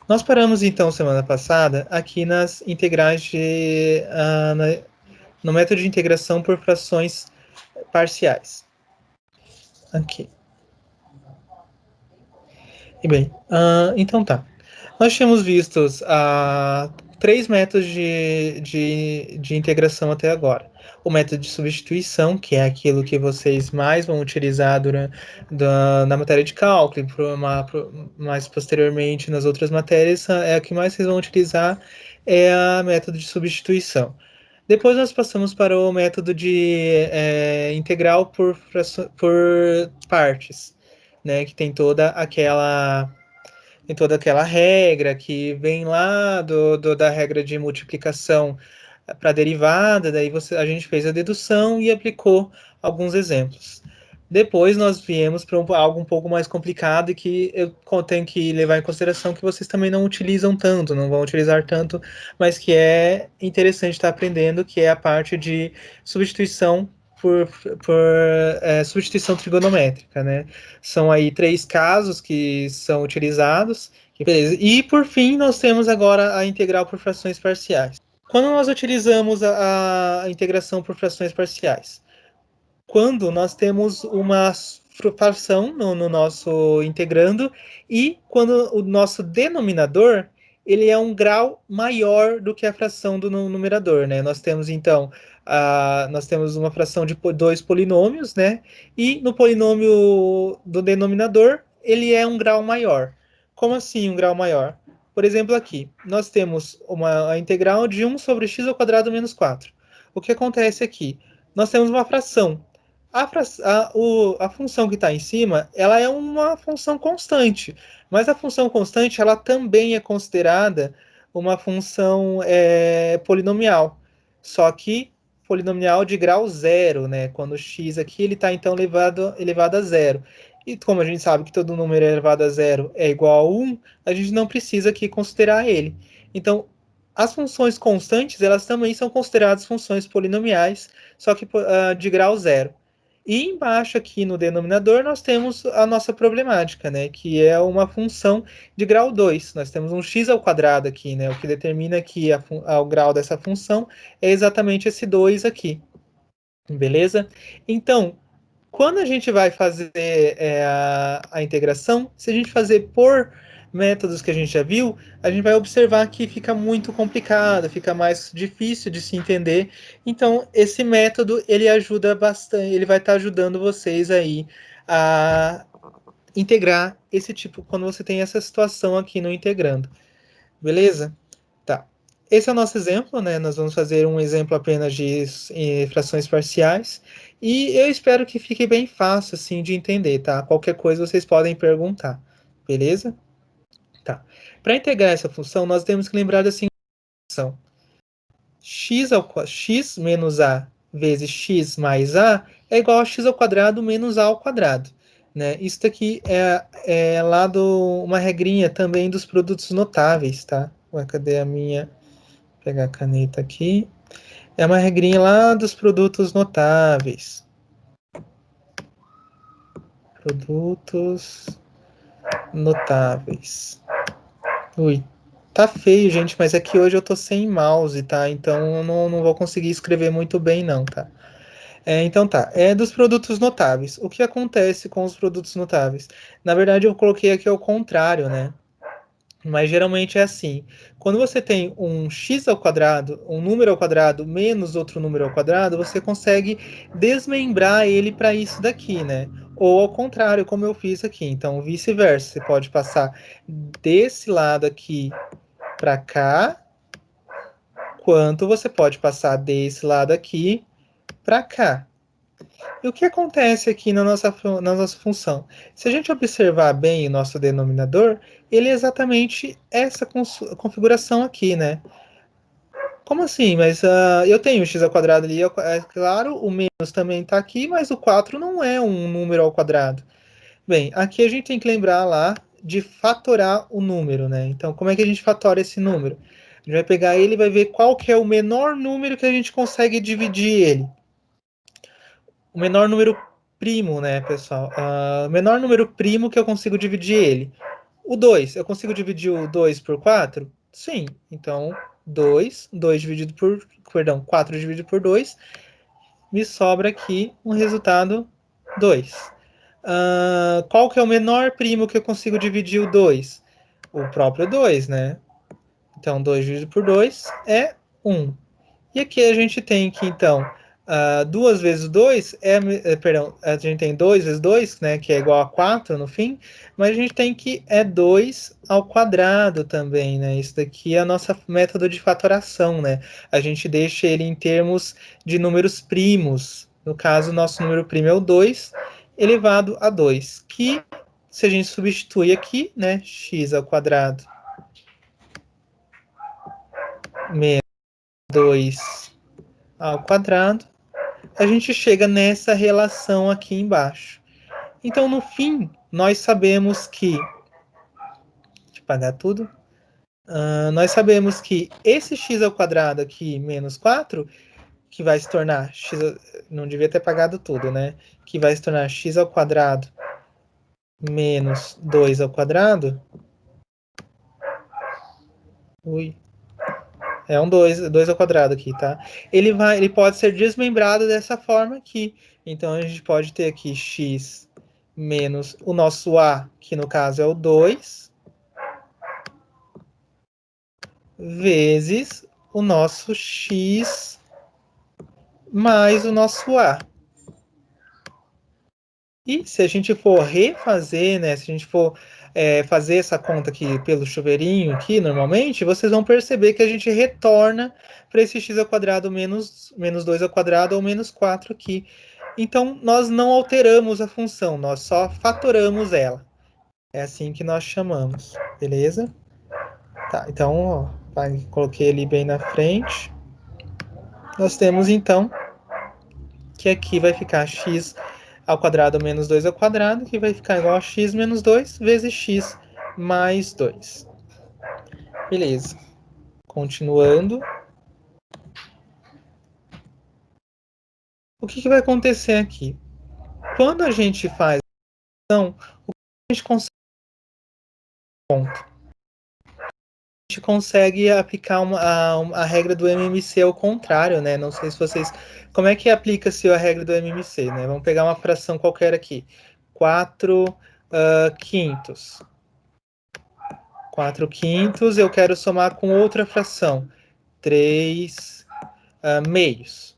Nós paramos, então, semana passada, aqui nas integrais no método de integração por frações parciais. Aqui. E bem, então tá. Nós tínhamos visto três métodos de integração até agora. O método de substituição, que é aquilo que vocês mais vão utilizar na matéria de cálculo, mais posteriormente nas outras matérias, é o que mais vocês vão utilizar, é a método de substituição. Depois nós passamos para o método de integral por partes, né, que tem toda aquela regra que vem lá da regra de multiplicação para derivada, daí a gente fez a dedução e aplicou alguns exemplos. Depois nós viemos para algo um pouco mais complicado e que eu tenho que levar em consideração que vocês também não utilizam tanto, não vão utilizar tanto, mas que é interessante estar aprendendo, que é a parte de substituição por substituição trigonométrica, né? São aí três casos que são utilizados. Beleza. E por fim, nós temos agora a integral por frações parciais. Quando nós utilizamos a integração por frações parciais? Quando nós temos uma fração no nosso integrando e quando o nosso denominador ele é um grau maior do que a fração do numerador, né? Nós temos então nós temos uma fração de dois polinômios, né? E no polinômio do denominador ele é um grau maior. Como assim um grau maior? Por exemplo, aqui nós temos a integral de 1 sobre x ao quadrado menos 4. O que acontece aqui? Nós temos uma fração. A função que está em cima, ela é uma função constante, mas a função constante, ela também é considerada uma função polinomial, só que polinomial de grau zero, né? Quando o x aqui, ele está então elevado a zero. E como a gente sabe que todo número elevado a zero é igual a 1, a gente não precisa aqui considerar ele. Então, as funções constantes, elas também são consideradas funções polinomiais, só que de grau zero. E embaixo aqui no denominador nós temos a nossa problemática, né, que é uma função de grau 2. Nós temos um x ao quadrado aqui, né, o que determina que o grau dessa função é exatamente esse 2 aqui. Beleza? Então, quando a gente vai fazer a integração, se a gente fazer por métodos que a gente já viu, a gente vai observar que fica muito complicado, fica mais difícil de se entender. Então, esse método, ele ajuda bastante, ele vai estar ajudando vocês aí a integrar esse tipo, quando você tem essa situação aqui no integrando. Beleza? Tá. Esse é o nosso exemplo, né? Nós vamos fazer um exemplo apenas de frações parciais. E eu espero que fique bem fácil, assim, de entender, tá? Qualquer coisa vocês podem perguntar. Beleza? Tá. Para integrar essa função, nós temos que lembrar da seguinte função. X menos a vezes x mais a é igual a x ao quadrado menos a ao quadrado. Né? Isso daqui é lá uma regrinha também dos produtos notáveis, tá? Cadê a minha? Vou pegar a caneta aqui. É uma regrinha lá dos produtos notáveis. Produtos notáveis. Ui, tá feio, gente, mas é que hoje eu tô sem mouse, tá? Então eu não vou conseguir escrever muito bem, não, tá? Então tá, é dos produtos notáveis. O que acontece com os produtos notáveis? Na verdade, eu coloquei aqui ao contrário, né? Mas geralmente é assim. Quando você tem um x ao quadrado, um número ao quadrado menos outro número ao quadrado, você consegue desmembrar ele para isso daqui, né? Ou ao contrário, como eu fiz aqui. Então, vice-versa. Você pode passar desse lado aqui para cá, quanto você pode passar desse lado aqui para cá. E o que acontece aqui na nossa função? Se a gente observar bem o nosso denominador, ele é exatamente essa configuração aqui, né? Como assim? Mas eu tenho o x ao quadrado ali, é claro, o menos também está aqui, mas o 4 não é um número ao quadrado. Bem, aqui a gente tem que lembrar lá de fatorar o número, né? Então, como é que a gente fatora esse número? A gente vai pegar ele e vai ver qual que é o menor número que a gente consegue dividir ele. O menor número primo, né, pessoal? O menor número primo que eu consigo dividir ele. O 2, eu consigo dividir o 2 por 4? Sim. Então, 2 dividido por... Perdão, 4 dividido por 2, me sobra aqui um resultado 2. Qual que é o menor primo que eu consigo dividir o 2? O próprio 2, né? Então, 2 dividido por 2 é 1. E aqui a gente tem que, então, 2 vezes 2 perdão, a gente tem 2 vezes 2, né, que é igual a 4 no fim, mas a gente tem que é 2 ao quadrado também, né? Isso daqui é a nossa método de fatoração, né? A gente deixa ele em termos de números primos. No caso, o nosso número primo é o 2 elevado a 2, que se a gente substitui aqui, né, x ao quadrado menos 2 ao quadrado, a gente chega nessa relação aqui embaixo. Então, no fim, nós sabemos que... Deixa eu apagar tudo. Nós sabemos que esse x ao quadrado aqui, menos 4, que vai se tornar x... Não devia ter apagado tudo, né? Que vai se tornar x ao quadrado menos 2 ao quadrado. Ui. É um 2 ao quadrado aqui, tá? Ele pode ser desmembrado dessa forma aqui. Então, a gente pode ter aqui x menos o nosso a, que no caso é o 2, vezes o nosso x mais o nosso a. E se a gente for refazer, né? Se a gente for fazer essa conta aqui pelo chuveirinho aqui, normalmente, vocês vão perceber que a gente retorna para esse x ao quadrado menos 2 ao quadrado ou menos 4 aqui. Então, nós não alteramos a função, nós só fatoramos ela. É assim que nós chamamos, beleza? Tá, então, ó, coloquei ali bem na frente. Nós temos, então, que aqui vai ficar x ao quadrado menos 2 ao quadrado, que vai ficar igual a x menos 2 vezes x mais 2. Beleza. Continuando. O que vai acontecer aqui? Quando a gente faz a ação, o que a gente consegue? A gente consegue aplicar a regra do MMC ao contrário, né? Não sei se vocês... Como é que aplica-se a regra do MMC, né? Vamos pegar uma fração qualquer aqui. 4 quintos. 4 quintos, eu quero somar com outra fração. 3 meios.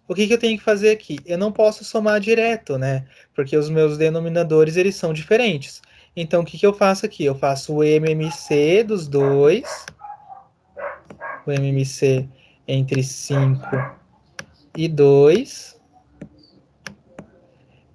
O que eu tenho que fazer aqui? Eu não posso somar direto, né? Porque os meus denominadores, eles são diferentes. Então, o que eu faço aqui? Eu faço o MMC dos dois. O MMC entre 5 e 2.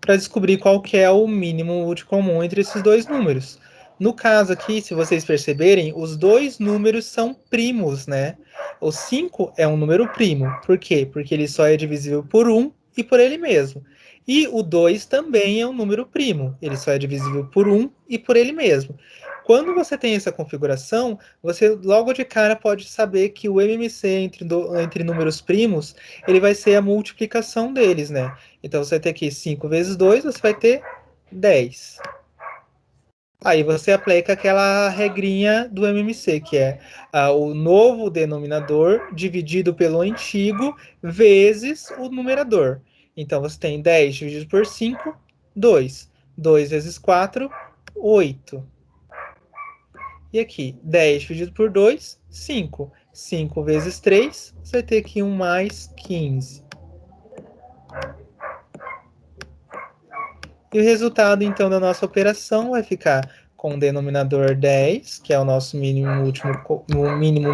Para descobrir qual que é o mínimo múltiplo comum entre esses dois números. No caso aqui, se vocês perceberem, os dois números são primos, né? O 5 é um número primo. Por quê? Porque ele só é divisível por 1 e por ele mesmo. E o 2 também é um número primo. Ele só é divisível por 1 e por ele mesmo. Quando você tem essa configuração, você logo de cara pode saber que o MMC entre números primos, ele vai ser a multiplicação deles, né? Então, você vai ter aqui 5 vezes 2, você vai ter 10. Aí você aplica aquela regrinha do MMC, que é o novo denominador dividido pelo antigo vezes o numerador. Então, você tem 10 dividido por 5, 2. 2 vezes 4, 8. E aqui, 10 dividido por 2, 5. 5 vezes 3, você vai ter aqui um mais 15. E o resultado, então, da nossa operação vai ficar com o denominador 10, que é o nosso mínimo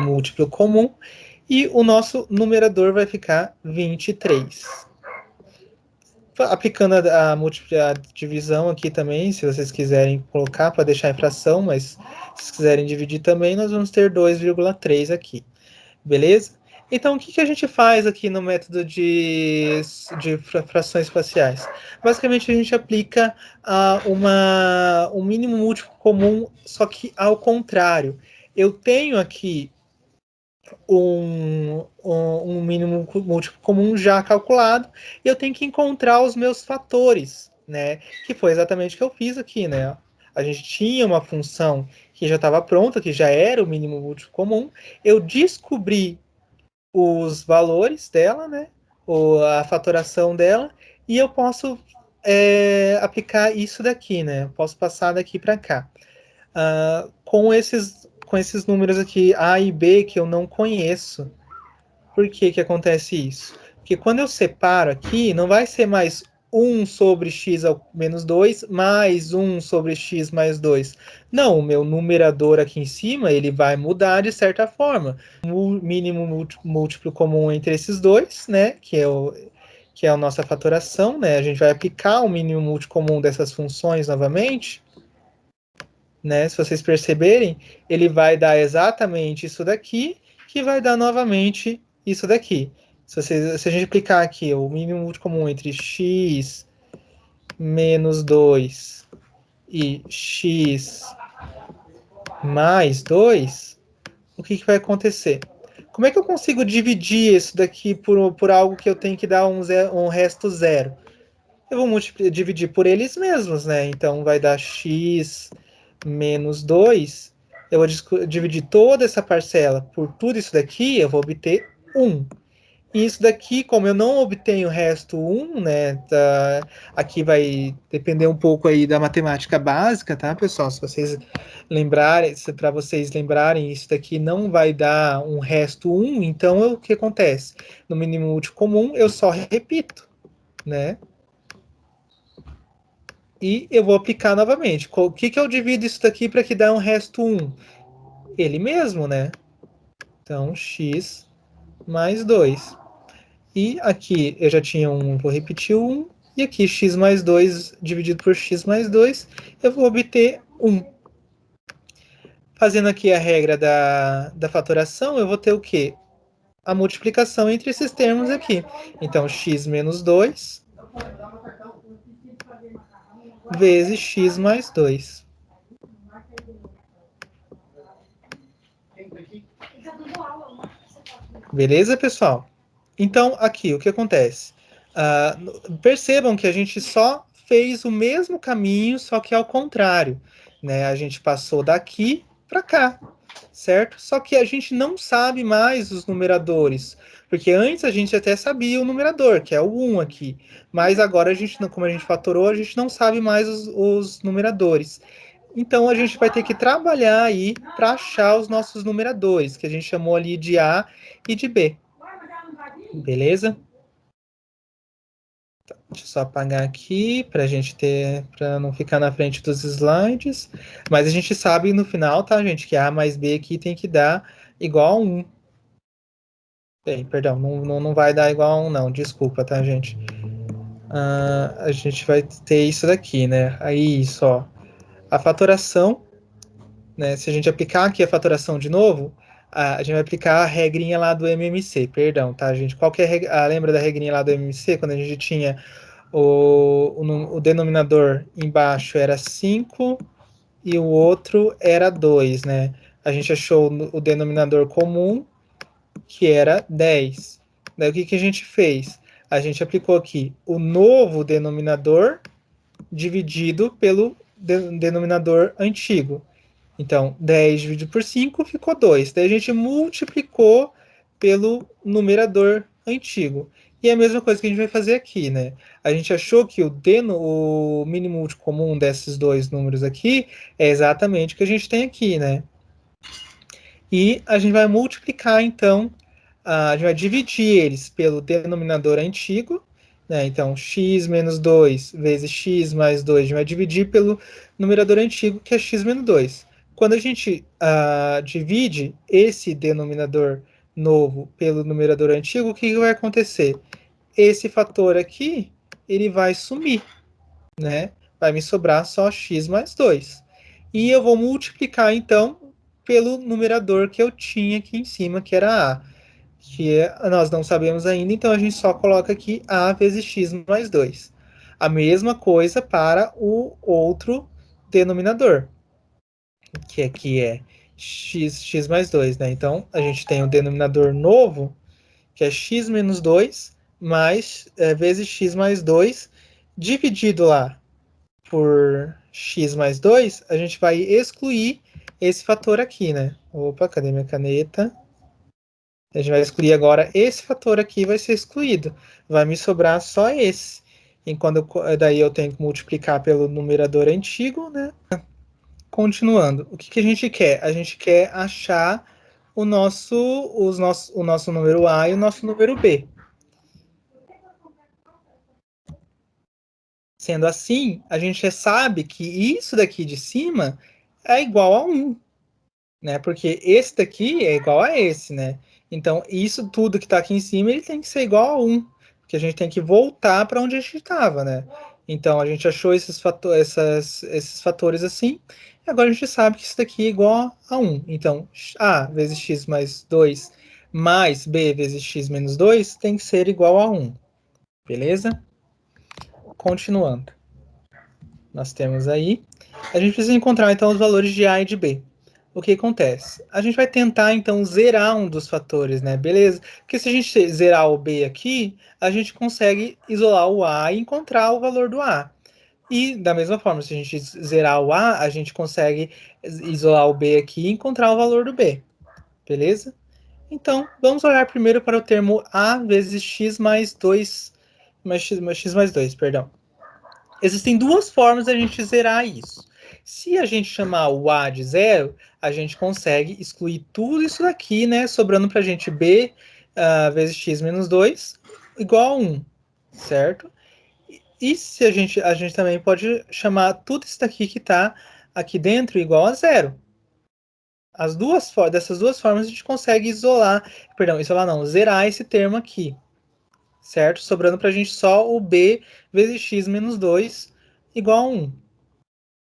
múltiplo comum, e o nosso numerador vai ficar 23. Aplicando a divisão aqui também, se vocês quiserem colocar para deixar em fração, mas se vocês quiserem dividir também, nós vamos ter 2,3 aqui. Beleza? Então, o que a gente faz aqui no método de frações espaciais? Basicamente, a gente aplica um mínimo múltiplo comum, só que ao contrário. Eu tenho aqui um mínimo múltiplo comum já calculado, e eu tenho que encontrar os meus fatores, né? Que foi exatamente o que eu fiz aqui, né? a gente tinha uma função que já estava pronta, que já era o mínimo múltiplo comum, eu descobri os valores dela, né? Ou a fatoração dela, e eu posso aplicar isso daqui, né? Eu posso passar daqui para cá. Com esses números aqui, A e B, que eu não conheço. Por que que acontece isso? Porque quando eu separo aqui, não vai ser mais 1 sobre x ao menos 2 mais 1 sobre x mais 2. Não, o meu numerador aqui em cima, ele vai mudar de certa forma. O mínimo múltiplo comum entre esses dois, né, que é a nossa fatoração, né? A gente vai aplicar o mínimo múltiplo comum dessas funções novamente, né? Se vocês perceberem, ele vai dar exatamente isso daqui, que vai dar novamente isso daqui. Se a gente aplicar aqui o mínimo múltiplo comum entre x menos 2 e x mais 2, o que, que vai acontecer? Como é que eu consigo dividir isso daqui por algo que eu tenho que dar um resto zero? Eu vou dividir por eles mesmos, né? Então vai dar x menos 2. Eu vou dividir toda essa parcela por tudo isso daqui, eu vou obter 1. E isso daqui, como eu não obtenho o resto 1, né? Aqui vai depender um pouco aí da matemática básica, tá, pessoal? Se vocês lembrarem, para vocês lembrarem, isso daqui não vai dar um resto 1, então o que acontece? No mínimo múltiplo comum, eu só repito, né? E eu vou aplicar novamente. O que, que eu divido isso daqui para que dá um resto 1? Ele mesmo, né? Então, x mais 2. E aqui eu já tinha 1, vou repetir o 1. E aqui x mais 2 dividido por x mais 2, eu vou obter 1. Fazendo aqui a regra da fatoração, eu vou ter o quê? A multiplicação entre esses termos aqui. Então, x menos 2 vezes x mais 2. Beleza, pessoal? Então, aqui, o que acontece? Percebam que a gente só fez o mesmo caminho, só que ao contrário, né? A gente passou daqui para cá, certo? Só que a gente não sabe mais os numeradores, porque antes a gente até sabia o numerador, que é o 1 aqui, mas agora a gente, como a gente fatorou, a gente não sabe mais os numeradores. Então a gente vai ter que trabalhar aí para achar os nossos numeradores, que a gente chamou ali de A e de B. Beleza? Deixa eu só apagar aqui para não ficar na frente dos slides. Mas a gente sabe no final, tá, gente, que A mais B aqui tem que dar igual a 1. Bem, perdão, não vai dar igual a 1, não. Desculpa, tá, gente? A gente vai ter isso daqui, né? Aí, só. A fatoração, né? Se a gente aplicar aqui a fatoração de novo, a gente vai aplicar a regrinha lá do MMC, perdão, tá, gente? Qual que é lembra da regrinha lá do MMC, quando a gente tinha o denominador embaixo era 5 e o outro era 2, né? A gente achou o denominador comum, que era 10. Daí o que, que a gente fez? A gente aplicou aqui o novo denominador dividido pelo denominador antigo. Então, 10 dividido por 5 ficou 2. Daí a gente multiplicou pelo numerador antigo. E é a mesma coisa que a gente vai fazer aqui, né? A gente achou que o mínimo múltiplo comum desses dois números aqui é exatamente o que a gente tem aqui, né? E a gente vai multiplicar, então, a gente vai dividir eles pelo denominador antigo, né? Então, x menos 2 vezes x mais 2, a gente vai dividir pelo numerador antigo, que é x menos 2. Quando a gente divide esse denominador novo pelo numerador antigo, o que, que vai acontecer? Esse fator aqui, ele vai sumir, né? Vai me sobrar só x mais 2. E eu vou multiplicar, então, pelo numerador que eu tinha aqui em cima, que era a, nós não sabemos ainda, então a gente só coloca aqui a vezes x mais 2. A mesma coisa para o outro denominador, que aqui é x mais 2, né? Então, a gente tem o denominador novo, que é x menos 2, vezes x mais 2, dividido lá por x mais 2, a gente vai excluir esse fator aqui, né? Opa, cadê minha caneta? A gente vai excluir agora esse fator aqui, vai ser excluído. Vai me sobrar só esse. E daí eu tenho que multiplicar pelo numerador antigo, né? Continuando, o que, que a gente quer? A gente quer achar o nosso número A e o nosso número B. Sendo assim, a gente já sabe que isso daqui de cima é igual a 1, né? Porque esse daqui é igual a esse, né? Então, isso tudo que está aqui em cima, ele tem que ser igual a 1, porque a gente tem que voltar para onde a gente estava, né? Então, a gente achou esses fatores assim, e agora a gente sabe que isso daqui é igual a 1. Então, A vezes x mais 2 mais B vezes x menos 2 tem que ser igual a 1, beleza? Continuando. Nós temos aí. A gente precisa encontrar então os valores de A e de B. O que acontece? A gente vai tentar então zerar um dos fatores, né? Beleza? Porque se a gente zerar o B aqui, a gente consegue isolar o A e encontrar o valor do A. E da mesma forma, se a gente zerar o A, a gente consegue isolar o B aqui e encontrar o valor do B. Beleza? Então, vamos olhar primeiro para o termo A vezes x mais 2, x mais 2, perdão. Existem duas formas de a gente zerar isso. Se a gente chamar o A de zero, a gente consegue excluir tudo isso daqui, né? Sobrando para a gente B vezes x menos 2 igual a 1, certo? E se a gente também pode chamar tudo isso daqui que está aqui dentro igual a zero. Dessas duas formas a gente consegue isolar não, zerar esse termo aqui, certo? Sobrando para a gente só o B vezes x menos 2 igual a 1.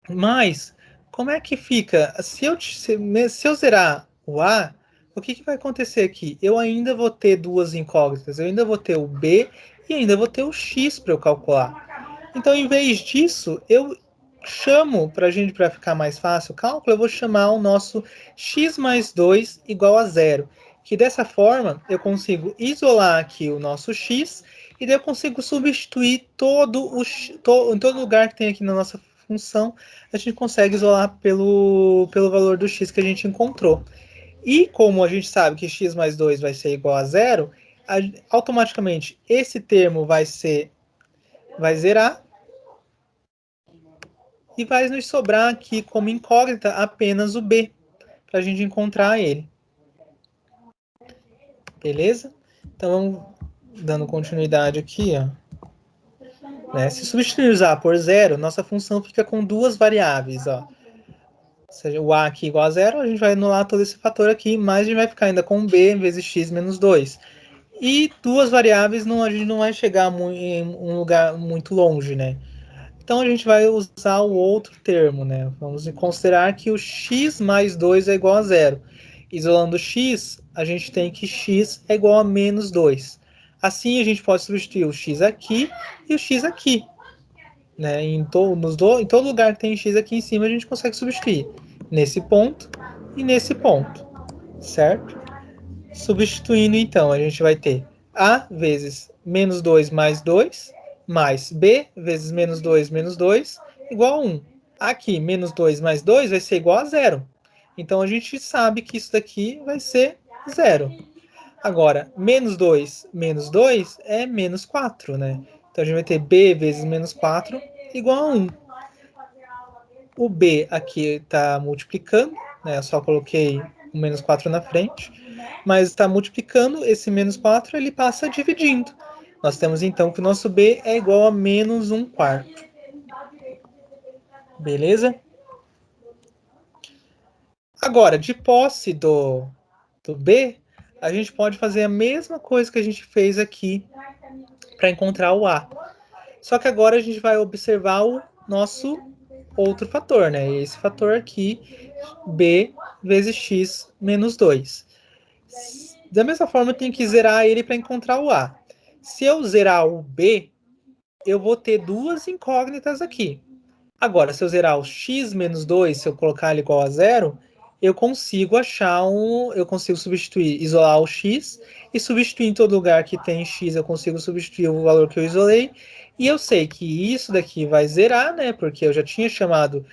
Mas, como é que fica? Se eu zerar o A, o que, que vai acontecer aqui? Eu ainda vou ter duas incógnitas. Eu ainda vou ter o B e ainda vou ter o X para eu calcular. Então, em vez disso, eu chamo, para ficar mais fácil o cálculo, eu vou chamar o nosso X mais 2 igual a zero. Que dessa forma, eu consigo isolar aqui o nosso X e daí eu consigo substituir em todo lugar que tem aqui na nossa função, a gente consegue isolar pelo valor do x que a gente encontrou. E como a gente sabe que x mais 2 vai ser igual a zero, automaticamente esse termo vai zerar e vai nos sobrar aqui como incógnita apenas o b, para a gente encontrar ele. Beleza? Então vamos dando continuidade aqui, ó. Né? Se substituir A por zero, nossa função fica com duas variáveis, ó. Ou seja, o A aqui igual a zero, a gente vai anular todo esse fator aqui, mas a gente vai ficar ainda com B vezes x menos 2. E duas variáveis, a gente não vai chegar em um lugar muito longe, né? Então a gente vai usar o outro termo, né? Vamos considerar que o x mais 2 é igual a zero. Isolando x, a gente tem que x é igual a menos 2. Assim a gente pode substituir o x aqui e o x aqui. Né? Em todo lugar que tem x aqui em cima, a gente consegue substituir. Nesse ponto e nesse ponto, certo? Substituindo, então, a gente vai ter A vezes menos 2 mais 2, mais B vezes menos 2 igual a 1. Aqui, menos 2 mais 2 vai ser igual a zero. Então, a gente sabe que isso daqui vai ser zero. Agora, menos 2 é menos 4, né? Então, a gente vai ter B vezes menos 4 igual a 1. O B aqui está multiplicando, né? Eu só coloquei o menos 4 na frente, mas está multiplicando, esse menos 4 ele passa dividindo. Nós temos então que o nosso B é igual a menos 1 quarto. Beleza? Agora, de posse do B, a gente pode fazer a mesma coisa que a gente fez aqui para encontrar o A. Só que agora a gente vai observar o nosso outro fator, né? Esse fator aqui, B vezes x menos 2. Da mesma forma, eu tenho que zerar ele para encontrar o A. Se eu zerar o B, eu vou ter duas incógnitas aqui. Agora, se eu zerar o x menos 2, se eu colocar ele igual a zero, eu consigo eu consigo substituir, isolar o x, e substituir em todo lugar que tem x, eu consigo substituir o valor que eu isolei, e eu sei que isso daqui vai zerar, né, porque eu já tinha chamado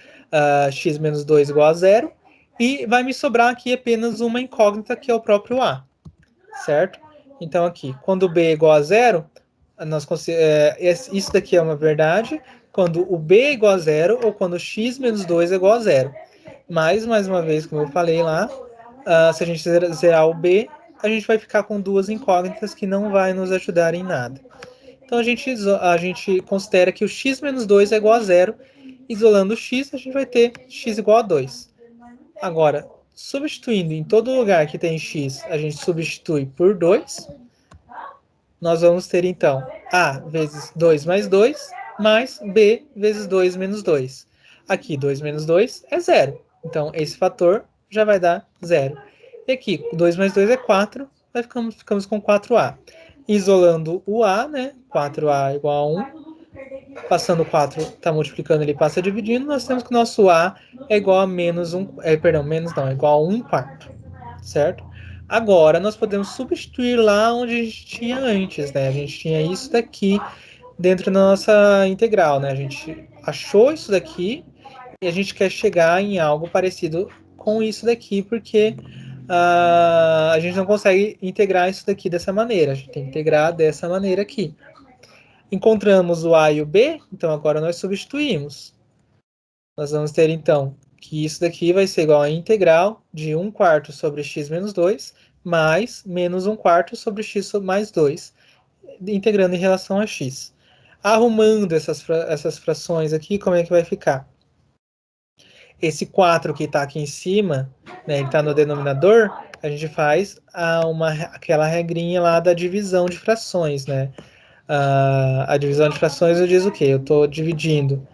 x menos 2 igual a zero, e vai me sobrar aqui apenas uma incógnita, que é o próprio a, certo? Então aqui, quando b é igual a zero, isso daqui é uma verdade, quando o b é igual a zero, ou quando x menos 2 é igual a zero. Mas, mais uma vez, como eu falei lá, se a gente zerar o B, a gente vai ficar com duas incógnitas que não vai nos ajudar em nada. Então, a gente considera que o x menos 2 é igual a zero. Isolando o x, a gente vai ter x igual a 2. Agora, substituindo em todo lugar que tem x, a gente substitui por 2. Nós vamos ter, então, a vezes 2 mais 2, mais b vezes 2 menos 2. Aqui, 2 menos 2 é zero. Então, esse fator já vai dar zero. E aqui, 2 mais 2 é 4, ficamos com 4a. Isolando o a, né? 4a igual a 1. Passando 4, está multiplicando, ele passa dividindo. Nós temos que o nosso a é igual a menos 1. Perdão, menos não, é igual a 1 quarto. Certo? Agora, nós podemos substituir lá onde a gente tinha antes, né? A gente tinha isso daqui dentro da nossa integral, né? A gente achou isso daqui e a gente quer chegar em algo parecido com isso daqui, porque a gente não consegue integrar isso daqui dessa maneira. A gente tem que integrar dessa maneira aqui. Encontramos o a e o b, então agora nós substituímos. Nós vamos ter, então, que isso daqui vai ser igual a integral de 1 quarto sobre x menos 2, mais menos 1 quarto sobre x mais 2, integrando em relação a x. Arrumando essas frações aqui, como é que vai ficar? Esse 4 que está aqui em cima, né, ele está no denominador, a gente faz aquela regrinha lá da divisão de frações, né? A divisão de frações eu diz o quê? Eu estou dividindo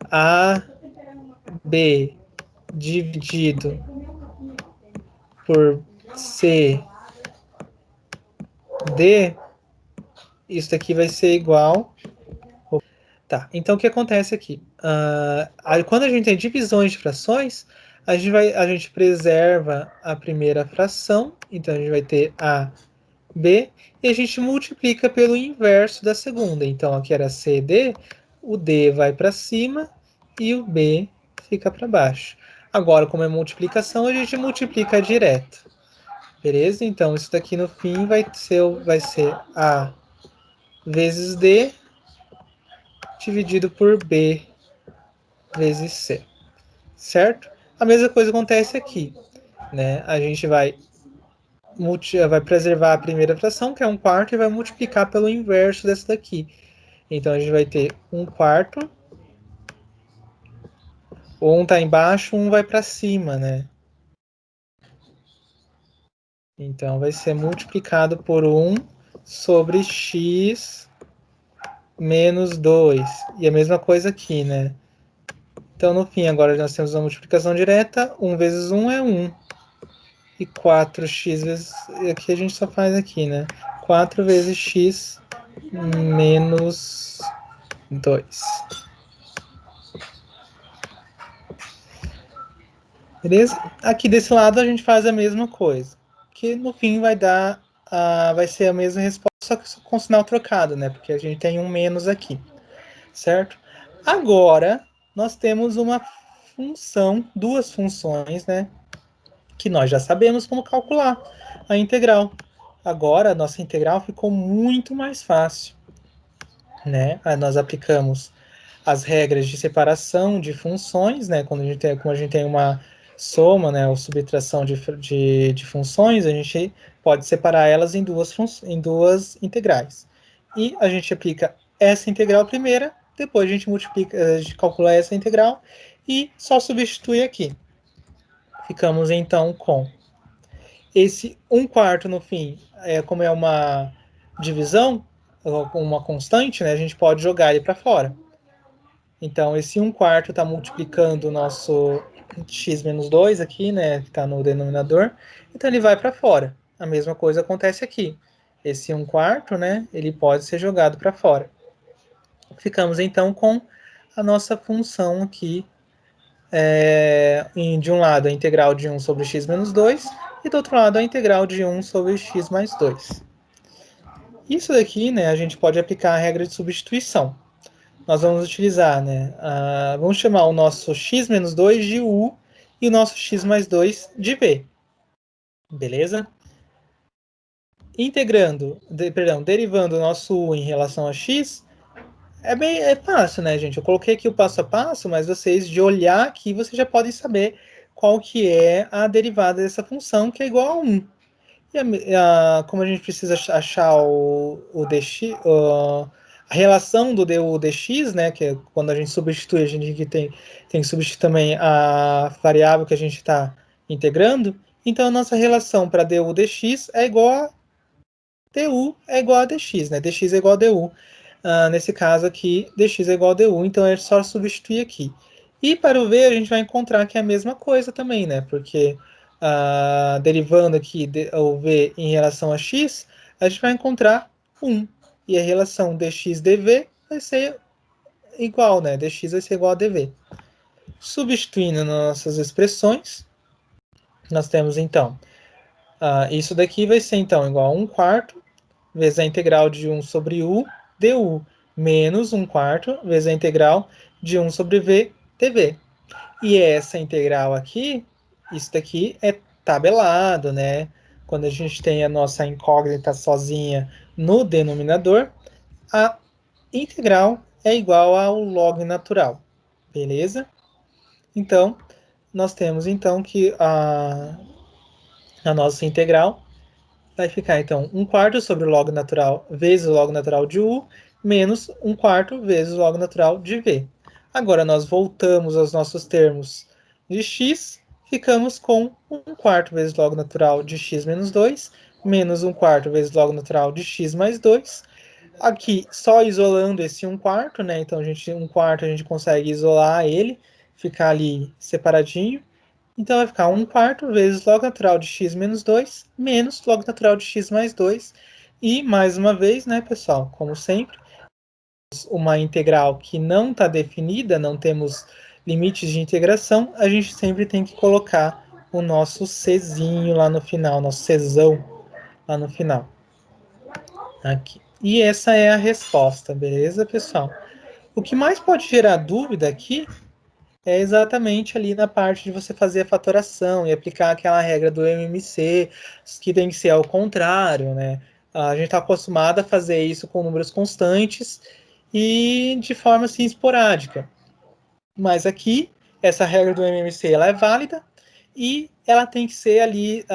a, b dividido por c d, isso daqui vai ser igual. Tá, então o que acontece aqui? Quando a gente tem divisões de frações, a gente preserva a primeira fração, então a gente vai ter a, b, e a gente multiplica pelo inverso da segunda. Então aqui era cd, o d vai para cima e o b fica para baixo. Agora, como é multiplicação, a gente multiplica direto. Beleza? Então, isso daqui no fim vai ser A vezes D dividido por B vezes C. Certo? A mesma coisa acontece aqui. Né? A gente vai preservar a primeira fração, que é 1 quarto, e vai multiplicar pelo inverso dessa daqui. Então, a gente vai ter 1 quarto. O 1 está embaixo, 1 vai para cima, né? Então, vai ser multiplicado por 1 sobre x menos 2. E a mesma coisa aqui, né? Então, no fim, agora nós temos uma multiplicação direta. 1 vezes 1 é 1. E 4x vezes... Aqui a gente só faz aqui, né? 4 vezes x menos 2. Beleza? Aqui desse lado a gente faz a mesma coisa. Que no fim vai ser a mesma resposta, só que com sinal trocado, né? Porque a gente tem um menos aqui. Certo? Agora, nós temos duas funções, né? Que nós já sabemos como calcular a integral. Agora, a nossa integral ficou muito mais fácil, né? Aí nós aplicamos as regras de separação de funções, né? Como a gente tem uma soma, né, ou subtração de funções, a gente pode separar elas em duas integrais. E a gente aplica essa integral primeira, depois a gente calcula essa integral e só substitui aqui. Ficamos então com esse 1 quarto no fim, como é uma divisão, uma constante, né, a gente pode jogar ele para fora. Então, esse 1 quarto está multiplicando o nosso x menos 2 aqui, né, que está no denominador, então ele vai para fora. A mesma coisa acontece aqui. Esse 1 quarto, né, ele pode ser jogado para fora. Ficamos então com a nossa função aqui, de um lado a integral de 1 sobre x menos 2 e do outro lado a integral de 1 sobre x mais 2. Isso daqui, né, a gente pode aplicar a regra de substituição. Nós vamos utilizar, né, vamos chamar o nosso x menos 2 de u e o nosso x mais 2 de v. Beleza? Derivando o nosso u em relação a x, é fácil, né, gente? Eu coloquei aqui o passo a passo, mas vocês, de olhar aqui, vocês já podem saber qual que é a derivada dessa função, que é igual a 1. Como a gente precisa achar o dx, a relação do du dx, né, que é quando a gente substitui, a gente tem que substituir também a variável que a gente está integrando, então a nossa relação para du dx é igual a du é igual a dx, né, dx é igual a du. Nesse caso aqui, dx é igual a du, então é só substituir aqui. E para o v, a gente vai encontrar que é a mesma coisa também, né? Porque derivando aqui o v em relação a x, a gente vai encontrar 1. E a relação dx dv vai ser igual, né? Dx vai ser igual a dv. Substituindo nossas expressões, nós temos então, isso daqui vai ser então igual a 1 quarto vezes a integral de 1 sobre u du, menos 1 quarto vezes a integral de 1 sobre v dv. E essa integral aqui, isso daqui é tabelado, né? Quando a gente tem a nossa incógnita sozinha no denominador, a integral é igual ao log natural, beleza? Então, nós temos então que a nossa integral vai ficar, então, 1 quarto sobre o log natural vezes o log natural de u, menos 1 quarto vezes o log natural de v. Agora, nós voltamos aos nossos termos de x, ficamos com 1 quarto vezes o log natural de x menos 2, menos 1 quarto vezes o log natural de x mais 2. Aqui, só isolando esse 1 quarto, né? Então, 1 quarto a gente consegue isolar ele, ficar ali separadinho. Então vai ficar 1 quarto vezes log natural de x menos 2, menos log natural de x mais 2. E, mais uma vez, né, pessoal, como sempre, uma integral que não está definida, não temos limites de integração, a gente sempre tem que colocar o nosso czinho lá no final, nosso czão lá no final. Aqui. E essa é a resposta, beleza, pessoal? O que mais pode gerar dúvida aqui é exatamente ali na parte de você fazer a fatoração e aplicar aquela regra do MMC, que tem que ser ao contrário, né? A gente está acostumado a fazer isso com números constantes e de forma assim esporádica. Mas aqui, essa regra do MMC ela é válida e ela tem que ser ali,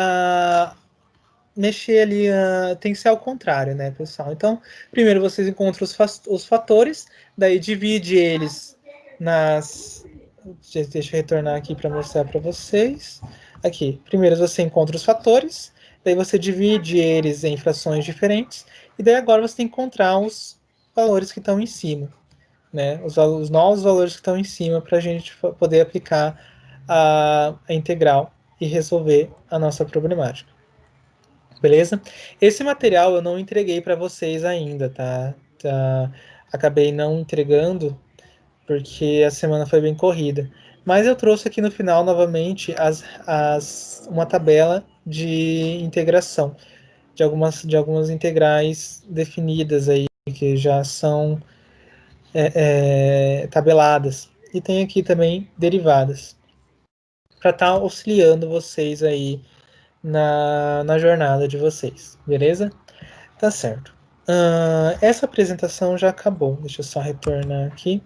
mexer ali, tem que ser ao contrário, né, pessoal? Então, primeiro vocês encontram os fatores, daí divide eles nas. Deixa eu retornar aqui para mostrar para vocês. Aqui, primeiro você encontra os fatores, daí você divide eles em frações diferentes, e daí agora você tem que encontrar os valores que estão em cima, né? Os novos valores que estão em cima para a gente poder aplicar a integral e resolver a nossa problemática. Beleza? Esse material eu não entreguei para vocês ainda, tá? Acabei não entregando porque a semana foi bem corrida. Mas eu trouxe aqui no final novamente uma tabela de integração de algumas integrais definidas aí que já são tabeladas. E tem aqui também derivadas para estar auxiliando vocês aí na jornada de vocês, beleza? Tá certo. Essa apresentação já acabou. Deixa eu só retornar aqui.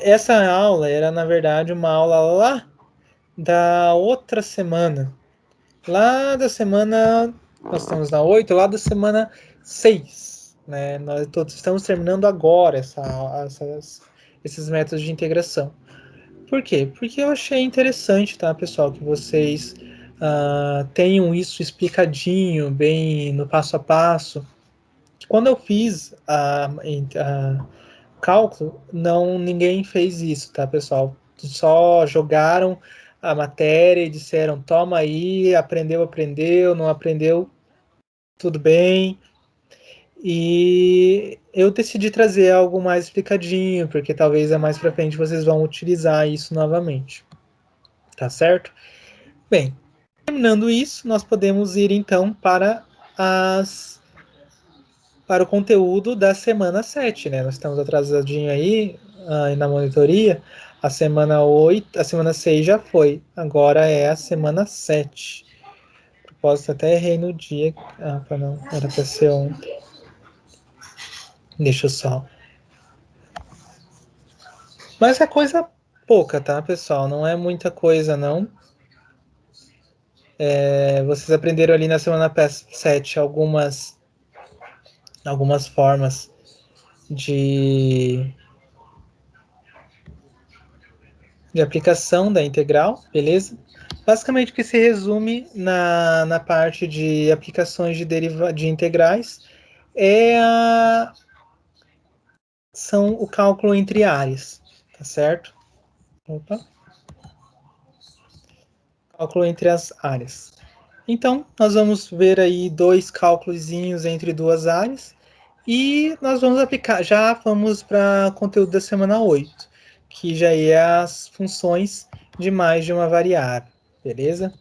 Essa aula era, na verdade, uma aula lá da outra semana. Lá da semana. Nós estamos na 8, lá da semana 6. Né? Nós todos estamos terminando agora esses métodos de integração. Por quê? Porque eu achei interessante, tá, pessoal, que vocês tenham isso explicadinho, bem no passo a passo. Quando eu fiz a cálculo, ninguém fez isso, tá, pessoal? Só jogaram a matéria e disseram, toma aí, aprendeu, não aprendeu, tudo bem. E eu decidi trazer algo mais explicadinho, porque talvez mais para frente vocês vão utilizar isso novamente. Tá certo? Bem, terminando isso, nós podemos ir então para o conteúdo da semana 7, né? Nós estamos atrasadinho aí na monitoria. A semana 8, a semana 6 já foi. Agora é a semana 7. Posso até errei no dia. Não, era para ser ontem. Deixa eu só. Mas é coisa pouca, tá, pessoal? Não é muita coisa, não. Vocês aprenderam ali na semana 7 algumas formas de, de aplicação da integral, beleza? Basicamente, o que se resume na parte de aplicações de integrais é são o cálculo entre áreas, tá certo? Opa. Cálculo entre as áreas. Então, nós vamos ver aí dois cálculos entre duas áreas e nós vamos aplicar, já vamos para conteúdo da semana 8, que já é as funções de mais de uma variável, beleza?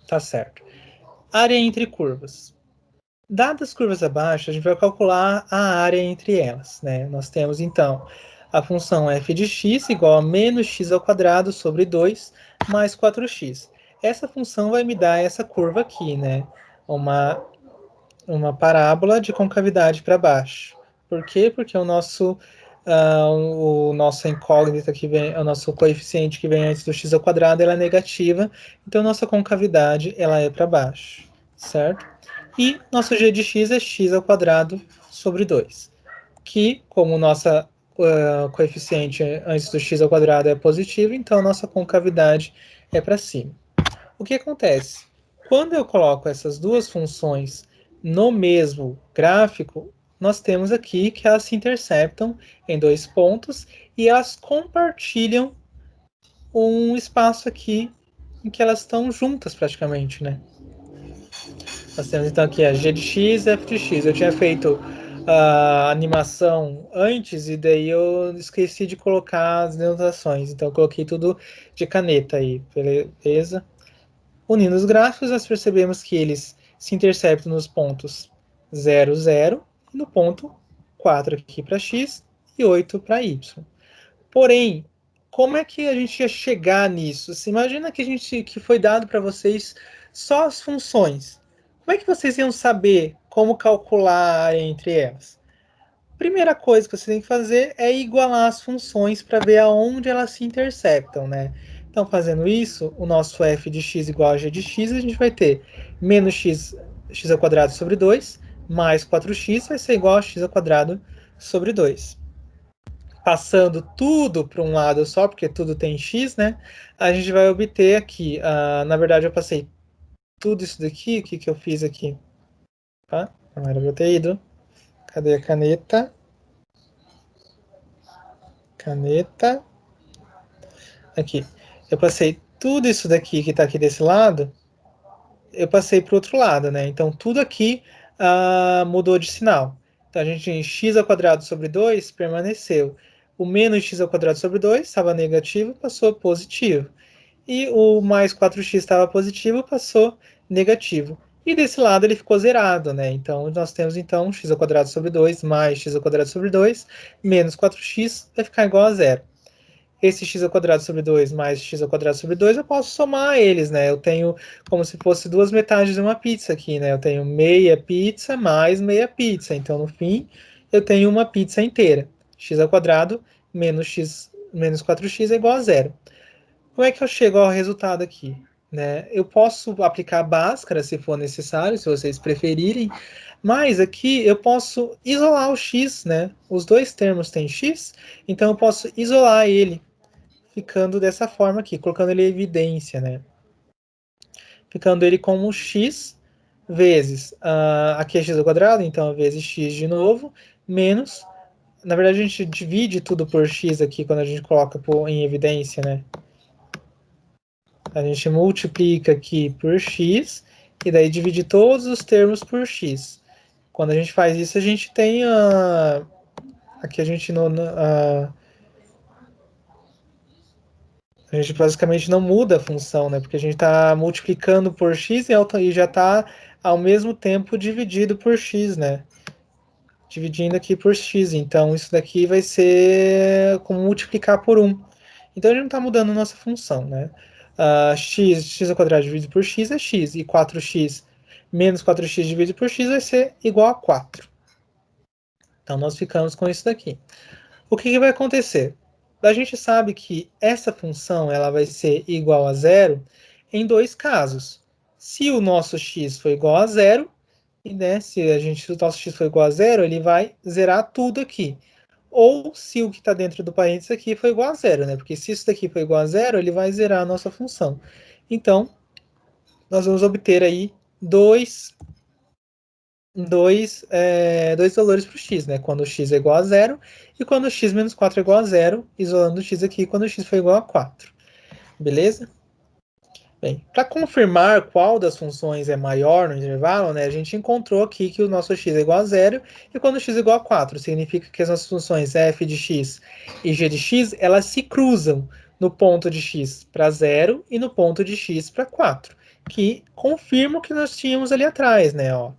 Tá certo. Área entre curvas. Dadas as curvas abaixo, a gente vai calcular a área entre elas, né? Nós temos então a função f de x igual a menos x ao quadrado sobre 2 mais 4x. Essa função vai me dar essa curva aqui, né? Uma, uma parábola de concavidade para baixo. Por quê? Porque o nosso incógnita que vem, o nosso coeficiente que vem antes do x ao quadrado, ela é negativa, então nossa concavidade ela é para baixo, certo? E nosso g de x é x ao quadrado sobre 2, que como nossa coeficiente antes do x ao quadrado é positivo, então nossa concavidade é para cima. O que acontece? Quando eu coloco essas duas funções no mesmo gráfico, nós temos aqui que elas se interceptam em dois pontos e elas compartilham um espaço aqui em que elas estão juntas praticamente, né? Nós temos então aqui a g de x e f de x. Eu tinha feito a animação antes e daí eu esqueci de colocar as denotações, então eu coloquei tudo de caneta aí, beleza? Unindo os gráficos, nós percebemos que eles se interceptam nos pontos 0, 0 e no ponto 4 aqui para x e 8 para y. Porém, como é que a gente ia chegar nisso? Se imagina que foi dado para vocês só as funções. Como é que vocês iam saber como calcular a área entre elas? Primeira coisa que você tem que fazer é igualar as funções para ver aonde elas se interceptam, né? Então, fazendo isso, o nosso f de x igual a g de x, a gente vai ter menos x ao quadrado sobre 2, mais 4x vai ser igual a x ao quadrado sobre 2. Passando tudo para um lado só, porque tudo tem x, né? A gente vai obter aqui, na verdade eu passei tudo isso daqui, o que eu fiz aqui? Tá? Não era para ter ido. Cadê a caneta? Caneta. Aqui. Eu passei tudo isso daqui que está aqui desse lado, eu passei para o outro lado, né? Então tudo aqui mudou de sinal. Então a gente tem x ao quadrado sobre 2 permaneceu. O menos x ao quadrado sobre 2 estava negativo, passou positivo. E o mais 4x estava positivo, passou negativo. E desse lado ele ficou zerado, né? Então nós temos então x ao quadrado sobre 2 mais x ao quadrado sobre 2 menos 4x vai ficar igual a zero. Esse x ao quadrado sobre 2 mais x ao quadrado sobre 2, eu posso somar eles, né? Eu tenho como se fosse duas metades de uma pizza aqui, né? Eu tenho meia pizza mais meia pizza. Então, no fim, eu tenho uma pizza inteira. X ao quadrado menos 4x é igual a zero. Como é que eu chego ao resultado aqui? Né? Eu posso aplicar a Bhaskara se for necessário, se vocês preferirem, mas aqui eu posso isolar o x, né? Os dois termos têm x, então eu posso isolar ele ficando dessa forma aqui, colocando ele em evidência, né? Ficando ele como x vezes, aqui é x ao quadrado, então vezes x de novo, menos, na verdade a gente divide tudo por x aqui quando a gente coloca em evidência, né? A gente multiplica aqui por x, e daí divide todos os termos por x. Quando a gente faz isso, a gente tem aqui a gente a gente basicamente não muda a função, né? Porque a gente está multiplicando por x e já está ao mesmo tempo dividido por x, né? Dividindo aqui por x. Então, isso daqui vai ser como multiplicar por 1. Então, a gente não está mudando a nossa função, né? X ao quadrado dividido por x é x. E 4x menos 4x dividido por x vai ser igual a 4. Então, nós ficamos com isso daqui. O que vai acontecer? A gente sabe que essa função ela vai ser igual a zero em dois casos. Se o nosso x for igual a zero, e, né, se o nosso x for igual a zero, ele vai zerar tudo aqui. Ou se o que está dentro do parênteses aqui for igual a zero, né? Porque se isso daqui for igual a zero, ele vai zerar a nossa função. Então, nós vamos obter aí dois valores para o x, né? Quando o x é igual a zero e quando o x menos 4 é igual a zero, isolando o x aqui quando o x for igual a 4. Beleza? Bem, para confirmar qual das funções é maior no intervalo, né, a gente encontrou aqui que o nosso x é igual a zero e quando x é igual a 4, significa que as nossas funções f de x e g de x, elas se cruzam no ponto de x para zero e no ponto de x para 4, que confirma o que nós tínhamos ali atrás, né, ó.